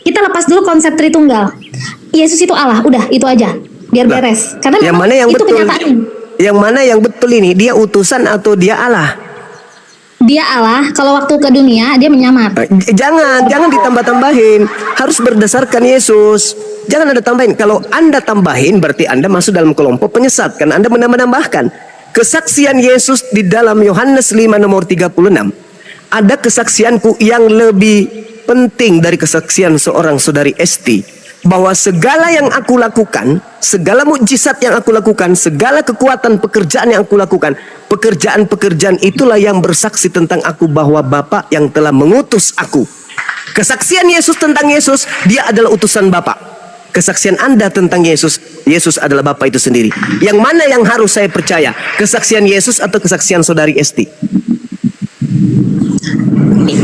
kita lepas dulu konsep Tritunggal. Yesus itu Allah, udah itu aja, biar beres. Karena yang mana yang itu betul? Kenyataan. Yang mana yang betul ini? Dia utusan atau dia Allah? Dia Allah. Kalau waktu ke dunia dia menyamar. Jangan ditambah-tambahin. Harus berdasarkan Yesus. Jangan ada tambahin. Kalau Anda tambahin berarti Anda masuk dalam kelompok penyesat, karena Anda menambah-nambahkan. Kesaksian Yesus di dalam Yohanes 5 nomor 36. Ada kesaksianku yang lebih penting dari kesaksian seorang saudari Esti. bahwa segala yang aku lakukan, segala mukjizat yang aku lakukan, segala kekuatan pekerjaan yang aku lakukan, pekerjaan-pekerjaan itulah yang bersaksi tentang aku bahwa Bapa yang telah mengutus aku. Kesaksian Yesus tentang Yesus, dia adalah utusan Bapa. Kesaksian Anda tentang Yesus, Yesus adalah Bapa itu sendiri. Yang mana yang harus saya percaya? Kesaksian Yesus atau kesaksian saudari Esti?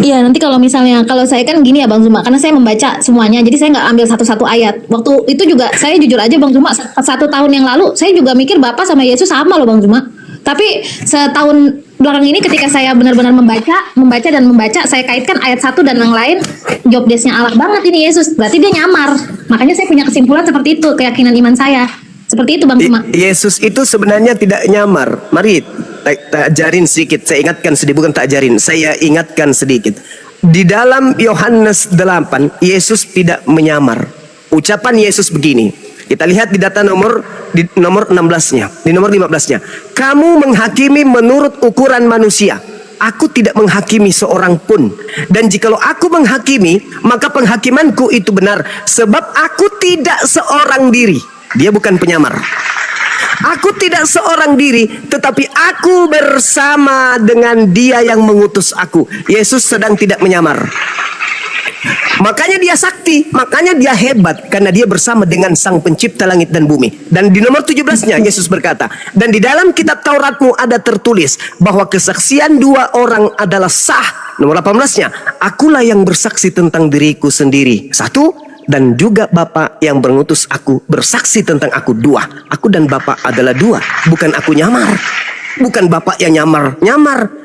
Iya, nanti kalau misalnya, kalau saya kan gini ya Bang Zuma, karena saya membaca semuanya, jadi saya nggak ambil satu-satu ayat. Waktu itu juga saya jujur aja Bang Zuma, 1 tahun yang lalu saya juga mikir Bapak sama Yesus sama loh Bang Zuma. Tapi setahun belakang ini ketika saya benar-benar membaca, saya kaitkan ayat 1 dan yang lain, job desk-nya Allah banget ini Yesus. Berarti dia nyamar. Makanya saya punya kesimpulan seperti itu, keyakinan iman saya. Seperti itu Bang Zuma. Yesus itu sebenarnya tidak nyamar. Mari tak ajarin sedikit. Saya ingatkan sedikit, bukan tak ajarin. Saya ingatkan sedikit. Di dalam Yohanes 8, Yesus tidak menyamar. Ucapan Yesus begini. Kita lihat di data nomor 16-nya, di nomor 15-nya. Kamu menghakimi menurut ukuran manusia. Aku tidak menghakimi seorang pun. Dan jikalau aku menghakimi, maka penghakimanku itu benar. Sebab aku tidak seorang diri. Dia bukan penyamar. Aku tidak seorang diri, tetapi aku bersama dengan Dia yang mengutus aku. Yesus sedang tidak menyamar. Makanya dia sakti, makanya dia hebat, karena dia bersama dengan Sang Pencipta langit dan bumi. Dan di nomor 17-nya Yesus berkata, dan di dalam kitab Tauratmu ada tertulis bahwa kesaksian 2 orang adalah sah. Nomor 18-nya, akulah yang bersaksi tentang diriku sendiri. 1, dan juga Bapa yang mengutus aku bersaksi tentang aku. 2, aku dan Bapa adalah 2, bukan aku nyamar. Bukan Bapak yang nyamar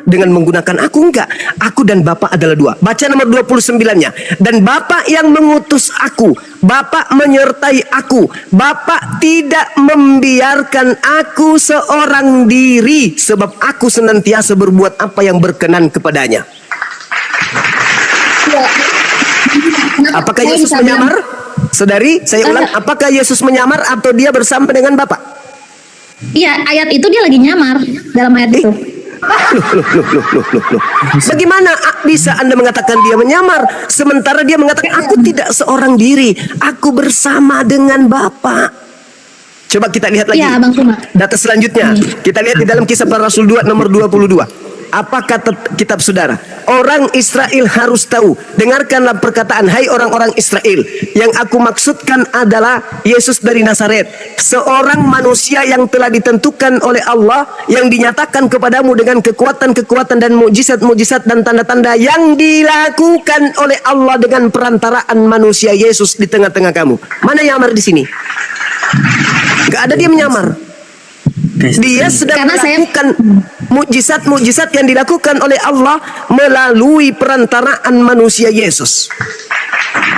dengan menggunakan aku, enggak. Aku dan Bapak adalah 2. Baca nomor 29-nya. Dan Bapak yang mengutus aku, Bapak menyertai aku. Bapak tidak membiarkan aku seorang diri, sebab aku senantiasa berbuat apa yang berkenan kepadanya. Apakah Yesus menyamar? Saudari, saya ulang, apakah Yesus menyamar atau dia bersama dengan Bapak? Iya, ayat itu dia lagi nyamar dalam ayat itu. Loh. Bagaimana bisa Anda mengatakan dia menyamar sementara dia mengatakan aku tidak seorang diri, aku bersama dengan Bapa. Coba kita lihat lagi. Iya, Bang Suma. Data selanjutnya. Kita lihat di dalam Kisah Para Rasul 2 nomor 22. Apa kata kitab saudara? Orang Israel harus tahu. Dengarkanlah perkataan, hai orang-orang Israel. Yang aku maksudkan adalah Yesus dari Nazaret, seorang manusia yang telah ditentukan oleh Allah, yang dinyatakan kepadamu dengan kekuatan-kekuatan dan mukjizat-mukjizat dan tanda-tanda yang dilakukan oleh Allah dengan perantaraan manusia Yesus di tengah-tengah kamu. Mana nyamar di sini? Gak ada dia menyamar. Dia sedang melakukan mukjizat-mukjizat yang dilakukan oleh Allah melalui perantaraan manusia Yesus.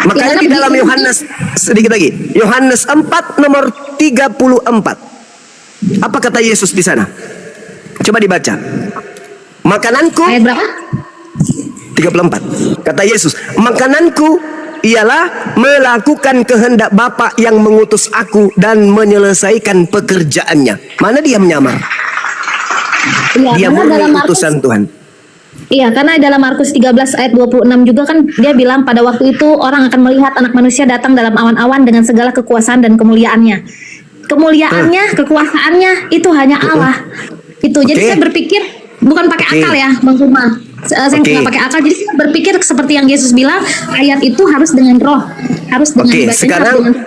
Makanya di dalam Yohanes, sedikit lagi, Yohanes 4 nomor 34. Apa kata Yesus di sana? Coba dibaca. Makananku, Ayat berapa? 34. Kata Yesus, makananku ialah melakukan kehendak Bapa yang mengutus aku dan menyelesaikan pekerjaannya. Mana dia menyamar? Iya, Dia karena dalam murni Markus, utusan Tuhan. iya, karena dalam Markus 13 ayat 26 juga kan dia bilang pada waktu itu orang akan melihat anak manusia datang dalam awan-awan dengan segala kekuasaan dan kemuliaannya. Kemuliaannya, kekuasaannya itu hanya Allah. Itu. Jadi saya berpikir bukan pakai akal ya, Bang Suma. Saya nggak pakai akal, jadi saya berpikir seperti yang Yesus bilang, ayat itu harus dengan roh, harus dengan dibacanya.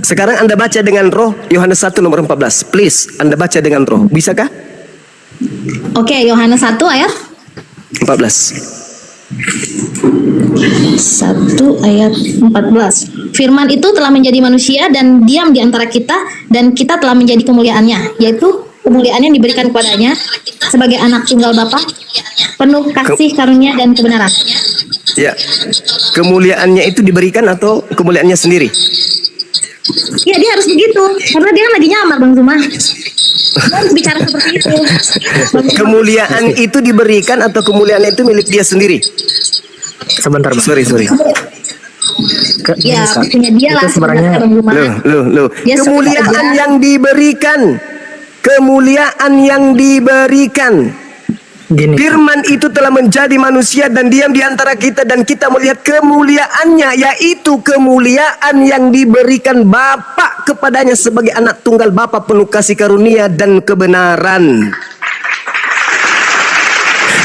Sekarang Anda baca dengan roh Yohanes 1 nomor 14. Please, Anda baca dengan roh. Bisakah? Oke, Yohanes 1 ayat 14. 1 ayat 14. Firman itu telah menjadi manusia dan diam di antara kita, dan kita telah menjadi kemuliaannya, yaitu kemuliaan yang diberikan kepadanya sebagai anak tunggal Bapa, penuh kasih karunia dan kebenaran. Ya, kemuliaannya itu diberikan atau kemuliaannya sendiri? Ya, dia harus begitu karena dia kan lagi nyamar, Bang Zuma. Dia harus bicara seperti itu. Kemuliaan itu diberikan atau kemuliaan itu milik dia sendiri? Sebentar, Bang. Sorry. Ya, punya dia lah sebenarnya, Bang Zuma. Loh. Dia Kemuliaan sengaja. yang diberikan. Kemuliaan yang diberikan. Gini. Firman itu telah menjadi manusia dan diam di antara kita, dan kita melihat kemuliaannya, yaitu kemuliaan yang diberikan Bapa kepadanya sebagai anak tunggal Bapa penuh kasih karunia dan kebenaran.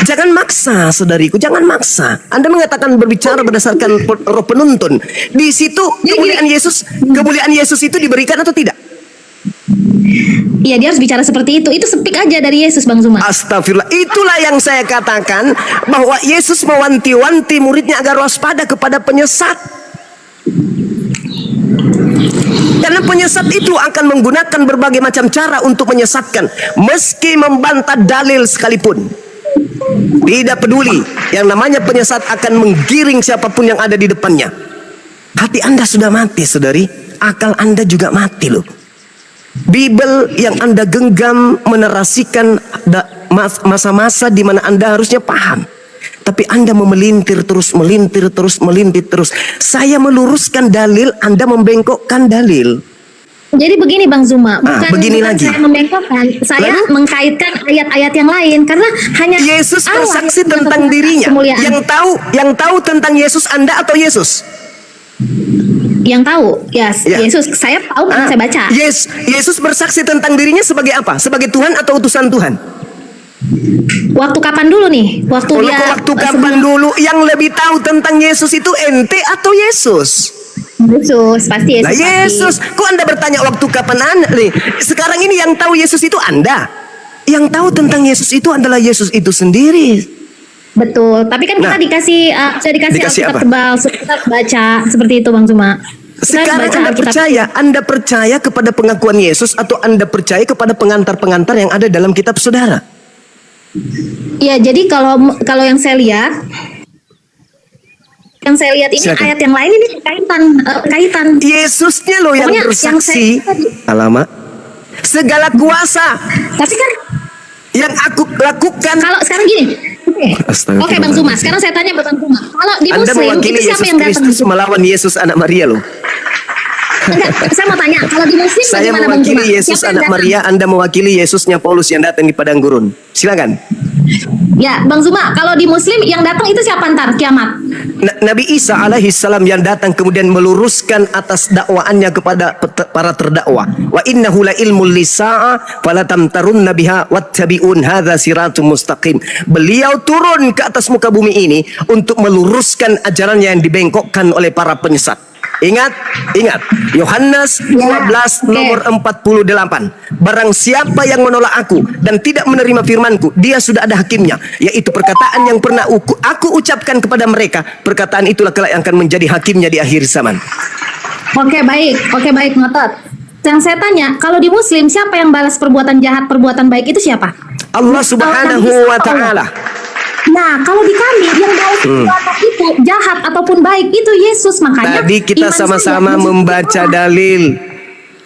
Jangan maksa, saudariku, jangan maksa. Anda mengatakan berbicara berdasarkan roh penuntun. Di situ kemuliaan Yesus itu diberikan atau tidak? Iya, dia harus bicara seperti itu. Itu sepik aja dari Yesus, Bang Zuma. Astagfirullah. Itulah yang saya katakan, bahwa Yesus mewanti-wanti muridnya agar waspada kepada penyesat. Karena penyesat itu akan menggunakan berbagai macam cara untuk menyesatkan, meski membantah dalil sekalipun. Tidak peduli, yang namanya penyesat akan menggiring siapapun yang ada di depannya. Hati Anda sudah mati, saudari. Akal Anda juga mati loh. Bible yang Anda genggam menarasikan masa-masa di mana Anda harusnya paham. Tapi Anda memelintir terus. Saya meluruskan dalil, Anda membengkokkan dalil. Jadi begini, Bang Zuma, begini lagi. saya membengkokkan, saya mengkaitkan ayat-ayat yang lain karena hanya Yesus Allah bersaksi yang tentang dirinya. kemuliaan. Yang tahu tentang Yesus Anda atau Yesus? Yang tahu, yes, Ya. Yesus. Saya tahu karena saya baca. Yesus bersaksi tentang dirinya sebagai apa? Sebagai Tuhan atau utusan Tuhan? Waktu kapan dulu nih? Waktu Kapan dulu? Yang lebih tahu tentang Yesus itu ente atau Yesus? Yesus, pasti Yesus. Nah, Yesus, kok Anda bertanya waktu kapan Anda nih? Sekarang ini yang tahu Yesus itu Anda. Yang tahu tentang Yesus itu adalah Yesus itu sendiri. Betul, tapi kan kita dikasih dikasih Alkitab apa? tebal, kita baca seperti itu, Bang Zuma. Kita Sekarang baca Anda percaya kepada pengakuan Yesus atau Anda percaya kepada pengantar-pengantar yang ada dalam kitab saudara? Ya, jadi kalau yang saya lihat ini Silakan. ayat yang lain ini kaitan. Yesusnya loh yang Pokoknya bersaksi. Alamak. Segala kuasa Tapi kan yang aku lakukan. kalau sekarang gini. Oke, Bang Zuma, sekarang saya tanya Bang Zuma. Kalau di Anda Muslim mewakili itu siapa Yesus yang datang? Kristus melawan Yesus anak Maria loh. Enggak, saya mau tanya, kalau di Muslim Saya bagaimana Bang Zuma? mewakili Yesus Siapa yang anak datang? Maria, Anda mewakili Yesusnya Paulus yang datang di padang gurun. Silakan. Ya, Bang Zuma, kalau di Muslim yang datang itu siapa ntar kiamat? Nabi Isa alaihissalam yang datang kemudian meluruskan atas dakwaannya kepada para terdakwa. Wa innahu la ilmul lisa'a fala tamtarunna biha wattabi'un hadza siratum mustaqim. Beliau turun ke atas muka bumi ini untuk meluruskan ajarannya yang dibengkokkan oleh para penyesat. Ingat Yohanes 12 nomor 48. Barang siapa yang menolak aku dan tidak menerima firmanku, dia sudah ada hakimnya, yaitu perkataan yang pernah aku ucapkan kepada mereka. Perkataan itulah kelak yang akan menjadi hakimnya di akhir zaman. Oke, baik, ngotot. Yang saya tanya, kalau di Muslim siapa yang balas perbuatan jahat, perbuatan baik itu siapa? Allah Subhanahu wa ta'ala. Nah, kalau di kami yang balas perbuatan itu jahat ataupun baik itu Yesus, makanya Tadi kita iman sama-sama saya membaca dalil.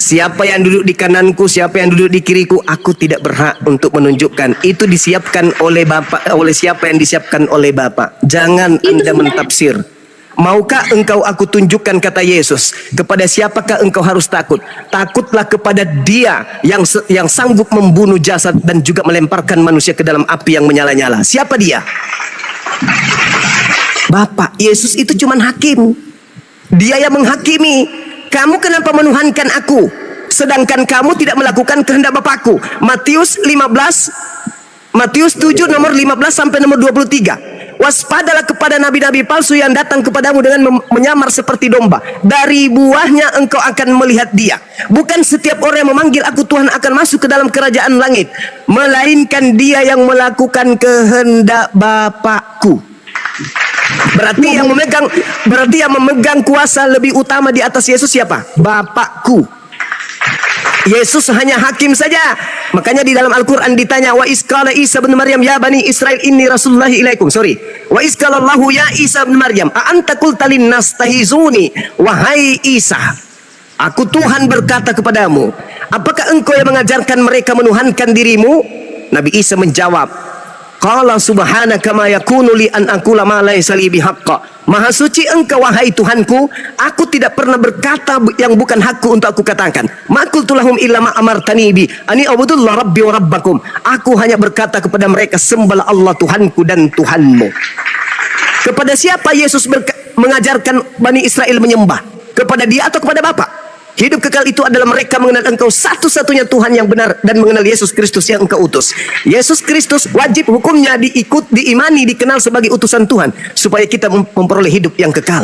Siapa yang duduk di kananku, siapa yang duduk di kiriku, aku tidak berhak untuk menunjukkan. Itu disiapkan oleh Bapa, oleh siapa yang disiapkan oleh Bapa. Jangan Itu Anda sudah. mentafsir. Maukah engkau aku tunjukkan, kata Yesus, kepada siapakah engkau harus takut? Takutlah kepada Dia yang sanggup membunuh jasad dan juga melemparkan manusia ke dalam api yang menyala-nyala. Siapa Dia? Bapak. Yesus itu cuma hakim. Dia yang menghakimi. Kamu kenapa menuhankan aku, sedangkan kamu tidak melakukan kehendak Bapakku? Matius 7 nomor 15 sampai nomor 23. Waspadalah kepada nabi-nabi palsu yang datang kepadamu dengan menyamar seperti domba. Dari buahnya engkau akan melihat dia. Bukan setiap orang yang memanggil aku Tuhan akan masuk ke dalam kerajaan langit, melainkan dia yang melakukan kehendak Bapakku. Berarti yang memegang kuasa lebih utama di atas Yesus siapa? Bapakku. Yesus hanya hakim saja. Makanya di dalam Al-Quran ditanya, wa isqala Isa bin Maryam ya bani Israel inni rasulullahi ilaikum. Wa isqala Allahu ya Isa bin Maryam a anta qulta linnas tahizuni. Wahai Isa, aku Tuhan berkata kepadamu, apakah engkau yang mengajarkan mereka menuhankan dirimu? Nabi Isa menjawab, Qala subhanaka ma yakunu li an aqula ma laysa li bihaqqa. Maha suci engkau wahai Tuhanku, aku tidak pernah berkata yang bukan hakku untuk aku katakan. Ma qultu lahum illa ma amartani bi ani a'budullah rabbi wa rabbakum. Aku hanya berkata kepada mereka, sembahlah Allah Tuhanku dan Tuhanmu. Kepada siapa Yesus mengajarkan Bani Israel menyembah? Kepada dia atau kepada Bapa? Hidup kekal itu adalah mereka mengenal engkau satu-satunya Tuhan yang benar dan mengenal Yesus Kristus yang engkau utus. Yesus Kristus wajib hukumnya diimani, dikenal sebagai utusan Tuhan supaya kita memperoleh hidup yang kekal.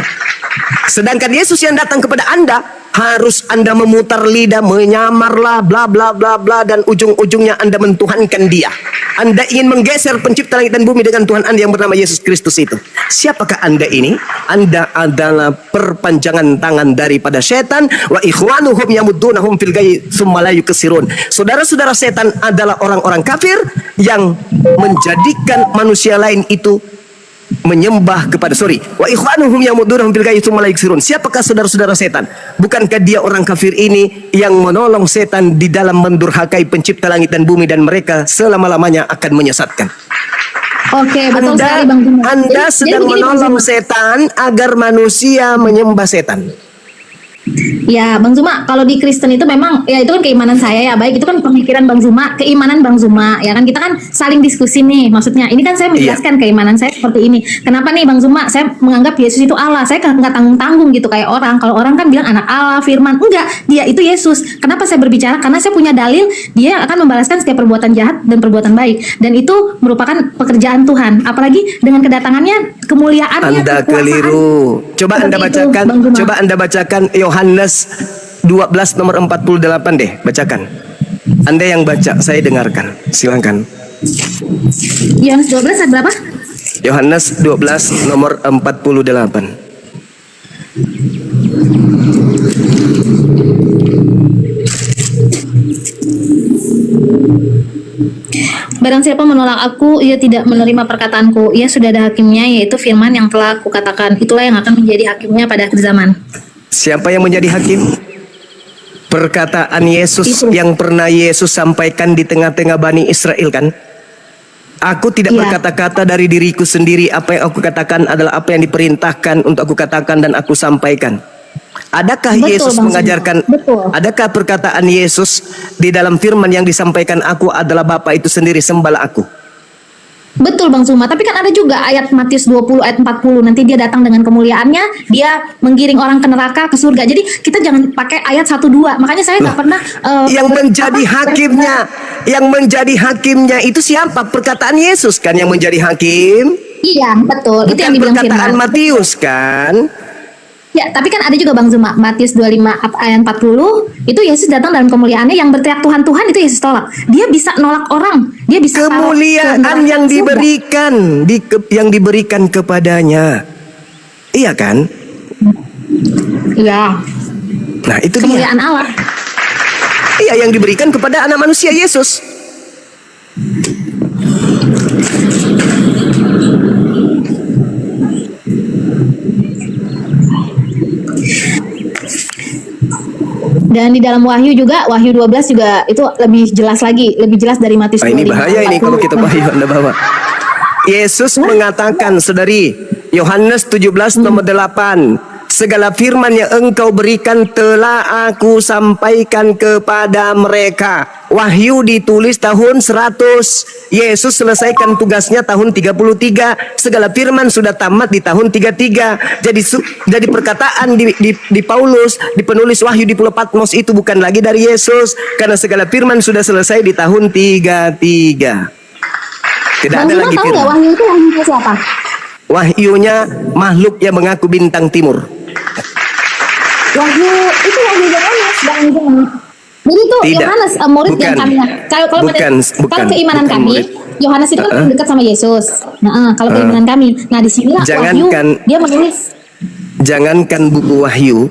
Sedangkan Yesus yang datang kepada Anda, harus Anda memutar lidah, menyamarlah, bla bla bla bla, dan ujung-ujungnya Anda mentuhankan dia. Anda ingin menggeser pencipta langit dan bumi dengan Tuhan Anda yang bernama Yesus Kristus itu. Siapakah Anda ini? Anda adalah perpanjangan tangan daripada setan. Wa ikhwanuhum yamuddunahum fil ghayyi tsumma la yukasirun. Saudara-saudara setan adalah orang-orang kafir yang menjadikan manusia lain itu menyembah kepada wa ikhwanuhum yamuddunahum fil ghayyi tsumma la yukasirun. Siapakah saudara-saudara setan? Bukankah dia orang kafir ini yang menolong setan di dalam mendurhakai pencipta langit dan bumi, dan mereka selama-lamanya akan menyesatkan. Oke, betul sekali Bang Zuma. Anda sedang begini, Bang menolong Zuma. setan agar manusia menyembah setan. Ya, Bang Zuma, kalau di Kristen itu memang ya itu kan keimanan saya ya, baik itu kan pemikiran Bang Zuma, keimanan Bang Zuma, ya kan kita kan saling diskusi nih, maksudnya ini kan saya menjelaskan keimanan saya seperti ini. Kenapa nih Bang Zuma, saya menganggap Yesus itu Allah, saya nggak tanggung-tanggung gitu kayak orang. Kalau orang kan bilang anak Allah, firman, enggak, dia itu Yesus. Kenapa saya berbicara? Karena saya punya dalil, dia akan membalaskan setiap perbuatan jahat dan perbuatan baik, dan itu merupakan pekerjaan Tuhan. Apalagi dengan kedatangannya, kemuliaannya, Anda kekuasaan. keliru. Coba Seperti Anda itu, bacakan, Bang Zuma. coba Anda bacakan Yohanes 12 nomor 48 deh, bacakan. Anda yang baca, saya dengarkan. Silakan. Yohanes 12 ayat berapa? Yohanes 12 nomor 48. Barang siapa menolak aku, ia tidak menerima perkataanku. Ia sudah ada hakimnya, yaitu firman yang telah kukatakan. Itulah yang akan menjadi hakimnya pada akhir zaman. Siapa yang menjadi hakim? Perkataan Yesus Itu. yang pernah Yesus sampaikan di tengah-tengah Bani Israel kan? Aku tidak Iya. berkata-kata dari diriku sendiri. Apa yang aku katakan adalah apa yang diperintahkan untuk aku katakan dan aku sampaikan. Adakah Betul, Yesus Bang Zuma. mengajarkan? Betul. Adakah perkataan Yesus di dalam firman yang disampaikan aku adalah Bapa itu sendiri, sembahlah aku? Betul Bang Zuma, tapi kan ada juga ayat Matius 20 ayat 40, nanti dia datang dengan kemuliaannya, dia menggiring orang ke neraka, ke surga. Jadi kita jangan pakai ayat 1-2. Makanya saya nggak pernah Yang menjadi hakimnya itu siapa? Perkataan Yesus kan yang menjadi hakim. Iya, betul. Itu yang Bukan dibilang perkataan firman. Matius kan? Ya, tapi kan ada juga Bang Zuma, Matius 25 ayat 40, itu Yesus datang dalam kemuliaannya, yang berteriak Tuhan, Tuhan, itu Yesus tolak. Dia bisa nolak orang, dia bisa taruh ke Kemuliaan neraka yang surga. yang diberikan kepadanya. Iya kan? Iya, Nah, itu dia. kemuliaan Allah. Iya, yang diberikan kepada anak manusia Yesus. Dan di dalam Wahyu juga, Wahyu 12 juga itu lebih jelas lagi, lebih jelas dari Matius 25. Ini bahaya ini kalau kita 40. Wahyu Anda bawa. Yesus mengatakan, saudari, Yohanes 17 nomor 8, segala firman yang engkau berikan telah aku sampaikan kepada mereka. Wahyu ditulis tahun 100. Yesus selesaikan tugasnya tahun 33. Segala firman sudah tamat di tahun 33. Jadi perkataan di Paulus, di penulis Wahyu di Pulau Patmos itu bukan lagi dari Yesus, karena segala firman sudah selesai di tahun 33. Tidak Bang ada Zuma lagi tahu nggak firman. Wahyu itu wahyunya siapa? Wahyunya makhluk yang mengaku bintang timur. Wahyu itu Wahyu Yohanes, Bang Zuma. Jadi itu Tidak. Yohanes murid Bukan. yang kami. Kalau Bukan. kalau keimanan Bukan kami, murid. Yohanes itu kan paling dekat sama Yesus. Nah, kalau keimanan kami. Nah, di sinilah Wahyu Jangankan- dia menulis. Jangankan buku Wahyu,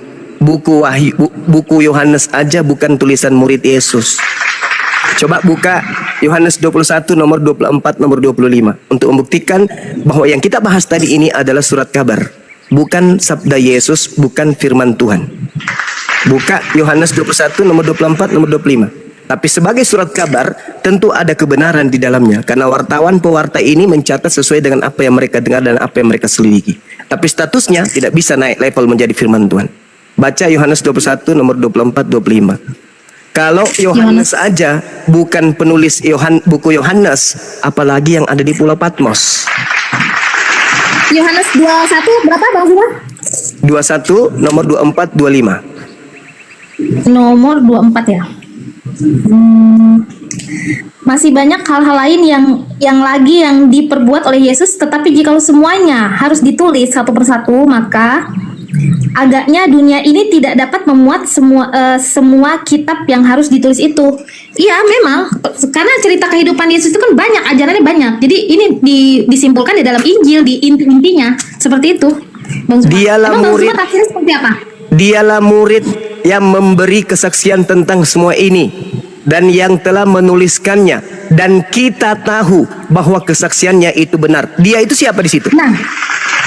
buku Yohanes aja bukan tulisan murid Yesus. Coba buka Yohanes 21 nomor 24 nomor 25 untuk membuktikan bahwa yang kita bahas tadi ini adalah surat kabar, bukan sabda Yesus, bukan firman Tuhan. Buka Yohanes 21 nomor 24 nomor 25. Tapi sebagai surat kabar, tentu ada kebenaran di dalamnya. Karena wartawan pewarta ini mencatat sesuai dengan apa yang mereka dengar dan apa yang mereka selidiki. Tapi statusnya tidak bisa naik level menjadi firman Tuhan. Baca Yohanes 21 nomor 24-25. Kalau Yohanes aja bukan penulis buku Yohanes, apalagi yang ada di Pulau Patmos. Yohanes 21 berapa Bang Zuma? 21 nomor 24-25. Nomor 24 ya. Masih banyak hal-hal lain yang diperbuat oleh Yesus, tetapi jikalau semuanya harus ditulis satu persatu, maka agaknya dunia ini tidak dapat memuat semua kitab yang harus ditulis itu. Iya, memang karena cerita kehidupan Yesus itu kan banyak, ajarannya banyak. Jadi ini disimpulkan di dalam Injil, di intinya seperti itu. Bang Zuma. Dialah Bang murid. Zuma tafsirnya seperti apa? Dialah murid yang memberi kesaksian tentang semua ini dan yang telah menuliskannya, dan kita tahu bahwa kesaksiannya itu benar. Dia itu siapa di situ? Nah,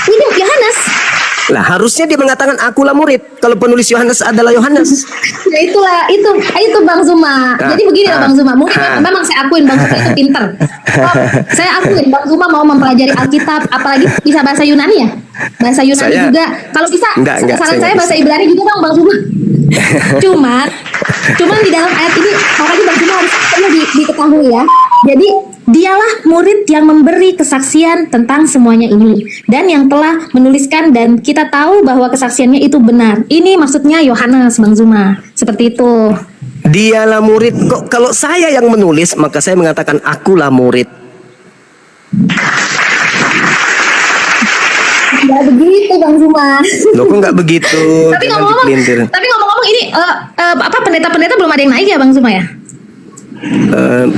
ini Yohanes. Lah harusnya dia mengatakan akulah murid. Kalau penulis Yohanes adalah Yohanes. Ya itu Bang Zuma. Jadi begini lah Bang Zuma. Mungkin memang saya akuin Bang Zuma itu pinter. Oh, saya akuin Bang Zuma mau mempelajari Alkitab, apalagi bisa bahasa Yunani ya. Bahasa Yunani juga. Kalau bisa, saran saya bahasa Ibrani juga Bang Zuma. Cuman di dalam ayat ini makanya Bang Zuma harus perlu diketahui ya. Jadi dialah murid yang memberi kesaksian tentang semuanya ini dan yang telah menuliskan, dan kita tahu bahwa kesaksiannya itu benar. Ini maksudnya Yohanes, Bang Zuma. Seperti itu. Dialah murid. Kok kalau saya yang menulis, maka saya mengatakan akulah murid. Nggak begitu Bang Zuma. Loh kok nggak begitu? Tapi ngomong-ngomong ini pendeta-pendeta belum ada yang naik ya Bang Zuma ya?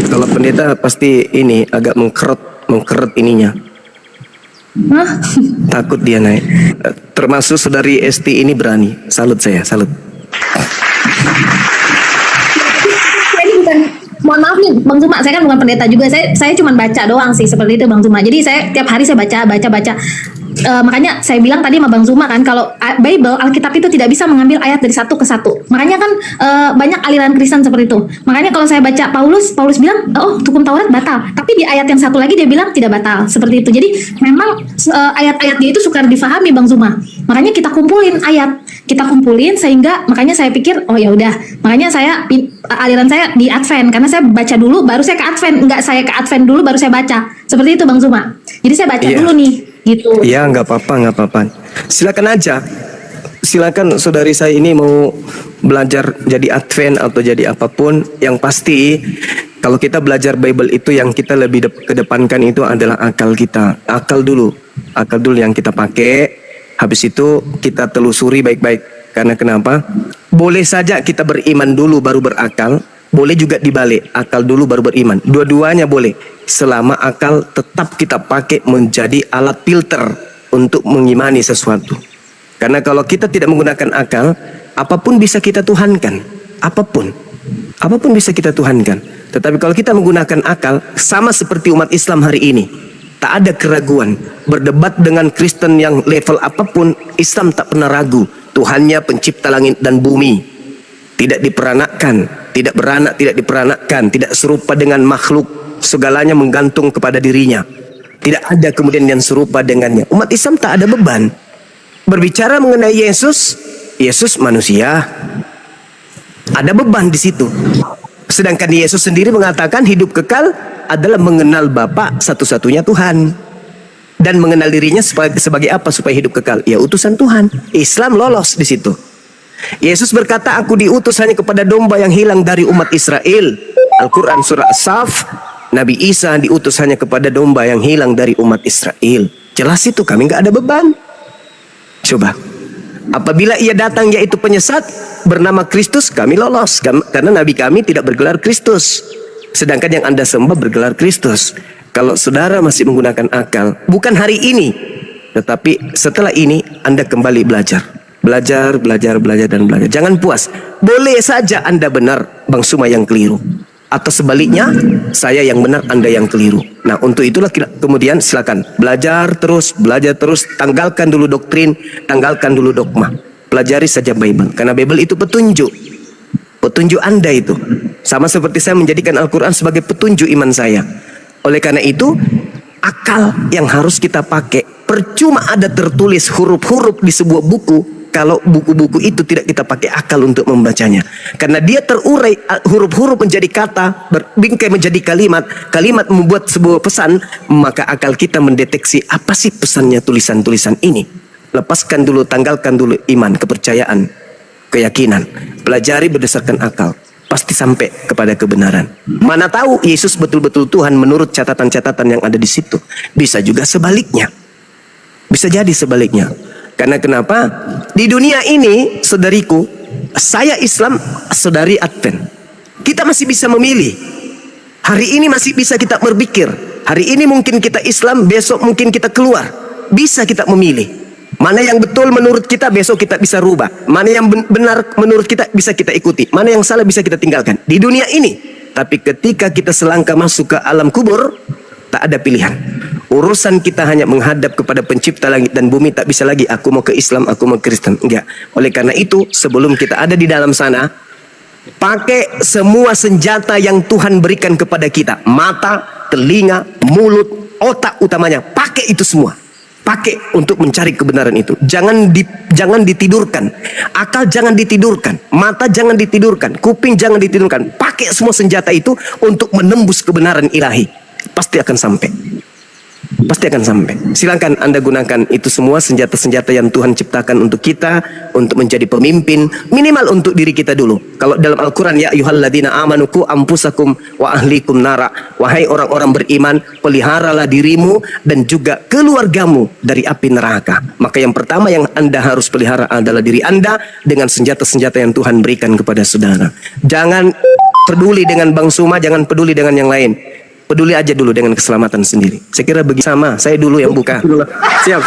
Kalau pendeta pasti ini agak mengkeret ininya. Hah? Takut dia naik. Termasuk saudari Esti ini berani. Salut saya, salut. Ini bukan, mohon maaf nih Bang Zuma, saya kan bukan pendeta juga. Saya cuma baca doang sih seperti itu Bang Zuma. Jadi saya tiap hari saya baca. Makanya saya bilang tadi sama Bang Zuma kan, kalau Bible, Alkitab itu tidak bisa mengambil ayat dari satu ke satu. Makanya kan banyak aliran Kristen seperti itu. Makanya kalau saya baca Paulus bilang, oh hukum Taurat batal. Tapi di ayat yang satu lagi dia bilang tidak batal. Seperti itu. Jadi memang ayat-ayat dia itu sukar difahami Bang Zuma. Makanya kita kumpulin sehingga makanya saya pikir, oh ya udah. Makanya aliran saya di Advent, karena saya baca dulu baru saya ke Advent. Enggak, saya ke Advent dulu baru saya baca. Seperti itu Bang Zuma. Jadi saya baca dulu nih. Gitu. Ya nggak apa-apa. Silakan aja. Silakan saudari saya ini mau belajar jadi Advent atau jadi apapun. Yang pasti kalau kita belajar Bible itu yang kita lebih kedepankan itu adalah akal kita. Akal dulu yang kita pakai. Habis itu kita telusuri baik-baik. Karena kenapa? Boleh saja kita beriman dulu baru berakal. Boleh juga dibalik, akal dulu baru beriman. Dua-duanya boleh, selama akal tetap kita pakai menjadi alat filter untuk mengimani sesuatu. Karena kalau kita tidak menggunakan akal, apapun bisa kita tuhankan. Apapun bisa kita tuhankan. Tetapi kalau kita menggunakan akal, sama seperti umat Islam hari ini, tak ada keraguan. Berdebat dengan Kristen yang level apapun, Islam tak pernah ragu. Tuhannya pencipta langit dan bumi. Tidak diperanakkan, tidak beranak, tidak diperanakkan, tidak serupa dengan makhluk, segalanya menggantung kepada dirinya. Tidak ada kemudian yang serupa dengannya. Umat Islam tak ada beban. Berbicara mengenai Yesus manusia. Ada beban di situ. Sedangkan Yesus sendiri mengatakan hidup kekal adalah mengenal Bapa satu-satunya Tuhan. Dan mengenal dirinya sebagai apa supaya hidup kekal? Ya utusan Tuhan. Islam lolos di situ. Yesus berkata, aku diutus hanya kepada domba yang hilang dari umat Israel. Al-Quran surah As-Saf. Nabi Isa diutus hanya kepada domba yang hilang dari umat Israel. Jelas itu, kami nggak ada beban. Coba, apabila ia datang yaitu penyesat bernama Kristus, kami lolos. Karena Nabi kami tidak bergelar Kristus. Sedangkan yang Anda sembah bergelar Kristus. Kalau saudara masih menggunakan akal, bukan hari ini, tetapi setelah ini Anda kembali belajar. Belajar. Jangan puas. Boleh saja Anda benar, Bang Suma yang keliru. Atau sebaliknya, saya yang benar, Anda yang keliru. Nah, untuk itulah kemudian silakan belajar terus. Tanggalkan dulu doktrin, tanggalkan dulu dogma. Pelajari saja Bible. Karena Bible itu petunjuk. Petunjuk Anda itu sama seperti saya menjadikan Al-Quran sebagai petunjuk iman saya. Oleh karena itu, akal yang harus kita pakai. Percuma ada tertulis huruf-huruf di sebuah buku kalau buku-buku itu tidak kita pakai akal untuk membacanya. Karena dia terurai, huruf-huruf menjadi kata, berbingkai menjadi kalimat, kalimat membuat sebuah pesan, maka akal kita mendeteksi apa sih pesannya tulisan-tulisan ini. Lepaskan dulu, tanggalkan dulu iman, kepercayaan, keyakinan. Pelajari berdasarkan akal, pasti sampai kepada kebenaran. Mana tahu Yesus betul-betul Tuhan menurut catatan-catatan yang ada di situ. Bisa juga sebaliknya. Bisa jadi sebaliknya. Karena kenapa? Di dunia ini, saudariku, saya Islam, saudari Advent. Kita masih bisa memilih. Hari ini masih bisa kita berpikir. Hari ini mungkin kita Islam, besok mungkin kita keluar. Bisa kita memilih. Mana yang betul menurut kita, besok kita bisa rubah. Mana yang benar menurut kita, bisa kita ikuti. Mana yang salah, bisa kita tinggalkan. Di dunia ini. Tapi ketika kita selangkah masuk ke alam kubur, tak ada pilihan. Urusan kita hanya menghadap kepada pencipta langit dan bumi. Tak bisa lagi, aku mau ke Islam, aku mau ke Kristen. Enggak. Oleh karena itu, sebelum kita ada di dalam sana, pakai semua senjata yang Tuhan berikan kepada kita. Mata, telinga, mulut, otak utamanya. Pakai itu semua. Pakai untuk mencari kebenaran itu. Jangan ditidurkan. Akal jangan ditidurkan. Mata jangan ditidurkan. Kuping jangan ditidurkan. Pakai semua senjata itu untuk menembus kebenaran ilahi. Pasti akan sampai. Pasti akan sampai. Silakan Anda gunakan itu semua senjata-senjata yang Tuhan ciptakan untuk kita, untuk menjadi pemimpin, minimal untuk diri kita dulu. Kalau dalam Al-Quran, ya ayyuhalladzina amanu qu anfusakum wa ahlikum nara. Wahai orang-orang beriman, peliharalah dirimu dan juga keluargamu dari api neraka. Maka yang pertama yang Anda harus pelihara adalah diri Anda dengan senjata-senjata yang Tuhan berikan kepada saudara. Jangan peduli dengan Bang Suma, jangan peduli dengan yang lain. Peduli aja dulu dengan keselamatan sendiri. Saya kira begitu sama. Saya dulu yang buka. Siap.